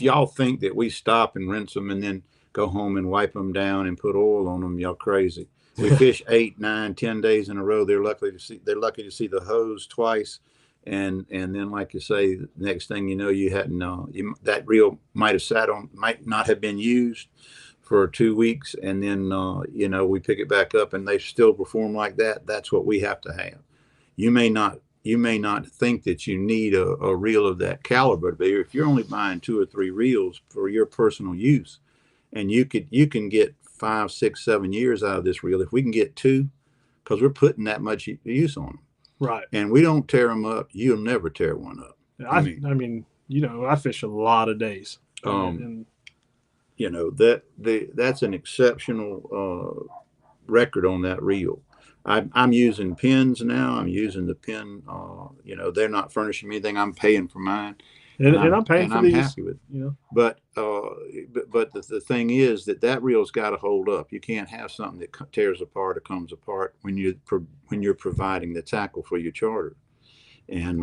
y'all think that we stop and rinse them and then go home and wipe them down and put oil on them, y'all crazy. We fish 8, 9, 10 days in a row. They're lucky to see the hose twice. and then like you say, the next thing you know, you hadn't that reel might have might not have been used for 2 weeks, and then we pick it back up and they still perform like that. That's what we have to have. You may not think that you need a reel of that caliber, but if you're only buying 2 or 3 reels for your personal use, and you can get 5, 6, 7 years out of this reel if we can get 2, because we're putting that much use on them. Right. And we don't tear them up. You'll never tear one up. I mean, I fish a lot of days. That's an exceptional record on that reel. I'm using pins now. I'm using the pin. They're not furnishing me anything. I'm paying for mine, and I'm paying for these. I'm happy with it. But the thing is that reel's got to hold up. You can't have something that tears apart or comes apart when you're providing the tackle for your charter. And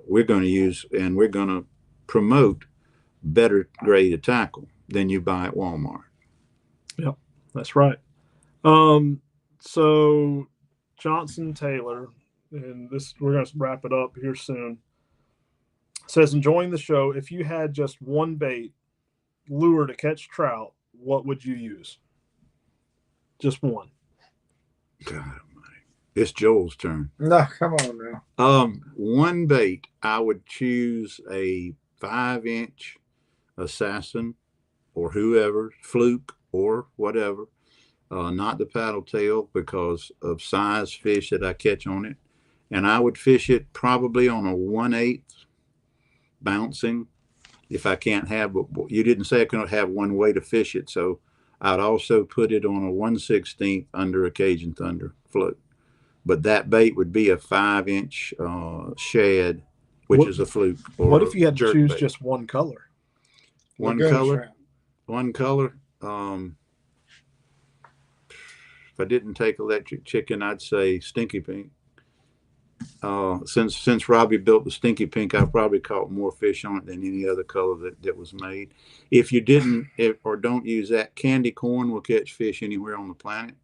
we're going to promote better grade of tackle than you buy at Walmart. Yep, that's right. So Johnson Taylor, and we're going to wrap it up here soon, says, enjoying the show. If you had just one bait lure to catch trout, what would you use? Just one. God almighty. It's Joel's turn. No, come on now. One bait, I would choose a 5-inch Assassin or whoever, Fluke or whatever. Not the paddle tail because of size fish that I catch on it. And I would fish it probably on a 1/8 bouncing if I can't have, but you didn't say I couldn't have one way to fish it. So I'd also put it on a 1/16 under a Cajun Thunder float. But that bait would be a 5-inch shad, which is a Fluke. Or what if you had to choose bait. Just one color? One color. If I didn't take electric chicken, I'd say Stinky Pink. Since Robbie built the Stinky Pink, I probably caught more fish on it than any other color that was made. If you didn't or don't use that, candy corn will catch fish anywhere on the planet.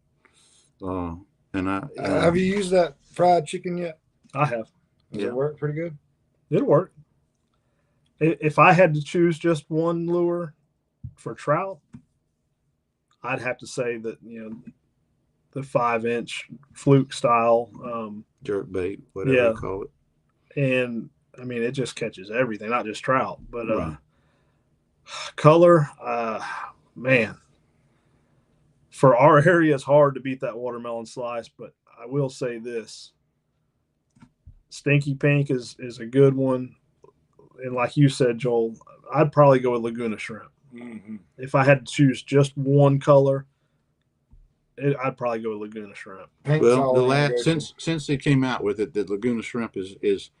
Have you used that fried chicken yet? I have. Does it work pretty good? It'll work. If I had to choose just one lure for trout, I'd have to say that the 5-inch Fluke style jerk bait, whatever you call it. And I mean, it just catches everything, not just trout, but right. Color, man, for our area, it's hard to beat that watermelon slice. But I will say this: Stinky Pink is a good one, and like you said, Joel, I'd probably go with Laguna Shrimp. Mm-hmm. If I had to choose just one color, I'd probably go with Laguna Shrimp. Well, since they came out with it, the Laguna Shrimp is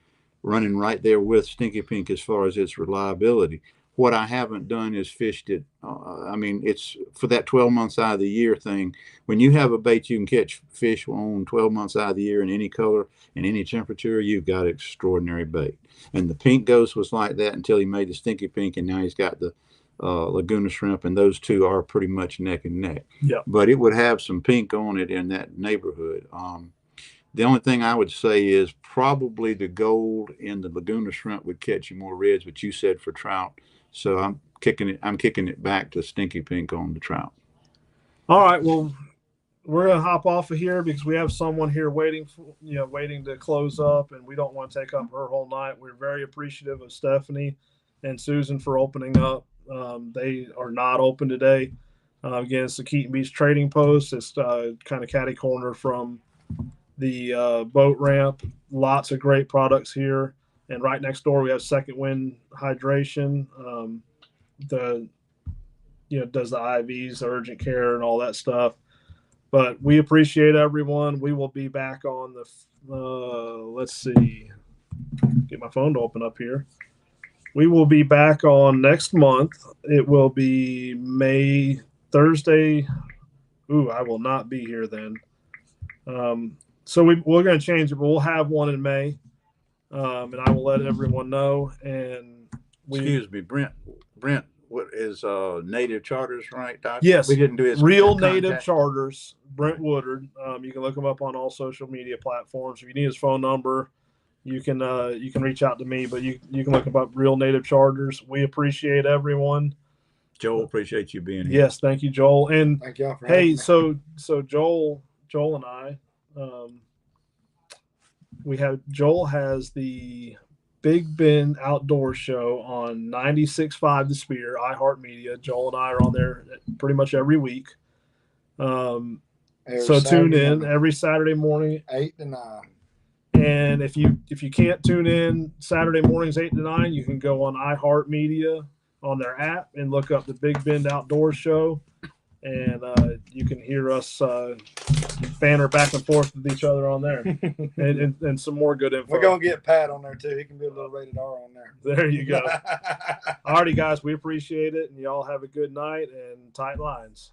running right there with Stinky Pink as far as its reliability. What I haven't done is fished it. It's for that 12 months out of the year thing. When you have a bait you can catch fish on 12 months out of the year in any color, in any temperature, you've got extraordinary bait. And the Pink Ghost was like that until he made the Stinky Pink, and now he's got the Laguna Shrimp, and those two are pretty much neck and neck. Yeah. But it would have some pink on it in that neighborhood. The only thing I would say is probably the gold in the Laguna Shrimp would catch you more reds, but you said for trout. So I'm kicking it back to Stinky Pink on the trout. All right. Well, we're going to hop off of here because we have someone here waiting to close up, and we don't want to take up her whole night. We're very appreciative of Stephanie and Susan for opening up. They are not open today. Again, it's the Keaton Beach Trading Post. It's kind of catty corner from the boat ramp. Lots of great products here. And right next door, we have Second Wind Hydration. Does the IVs, urgent care, and all that stuff. But we appreciate everyone. We will be back on the let's see. Get my phone to open up here. We will be back on next month. It will be Thursday. I will not be here then. So we're going to change it, but we'll have one in May. And I will let everyone know. And excuse me, Brent, what is Native Charters, right, Doc? Yes. We didn't do his Real contact. Native Charters, Brent Woodard. You can look him up on all social media platforms. If you need his phone number, you can reach out to me, but you can look up Real Native Chargers. We appreciate everyone. Joel, appreciate you being here. Yes, thank you, Joel. And Thank y'all for hey, having me. so Joel and I, Joel has the Big Bend Outdoor Show on 96.5 The Spear, iHeartMedia. Joel and I are on there pretty much every week. Every So tune Saturday in morning, every Saturday morning. 8 to 9. And if you can't tune in Saturday mornings 8 to 9, you can go on iHeartMedia on their app and look up the Big Bend Outdoor Show, and you can hear us banter back and forth with each other on there, and some more good info. We're gonna get Pat on there too. He can be a little rated R on there. There you go. Alrighty, guys, we appreciate it, and y'all have a good night and tight lines.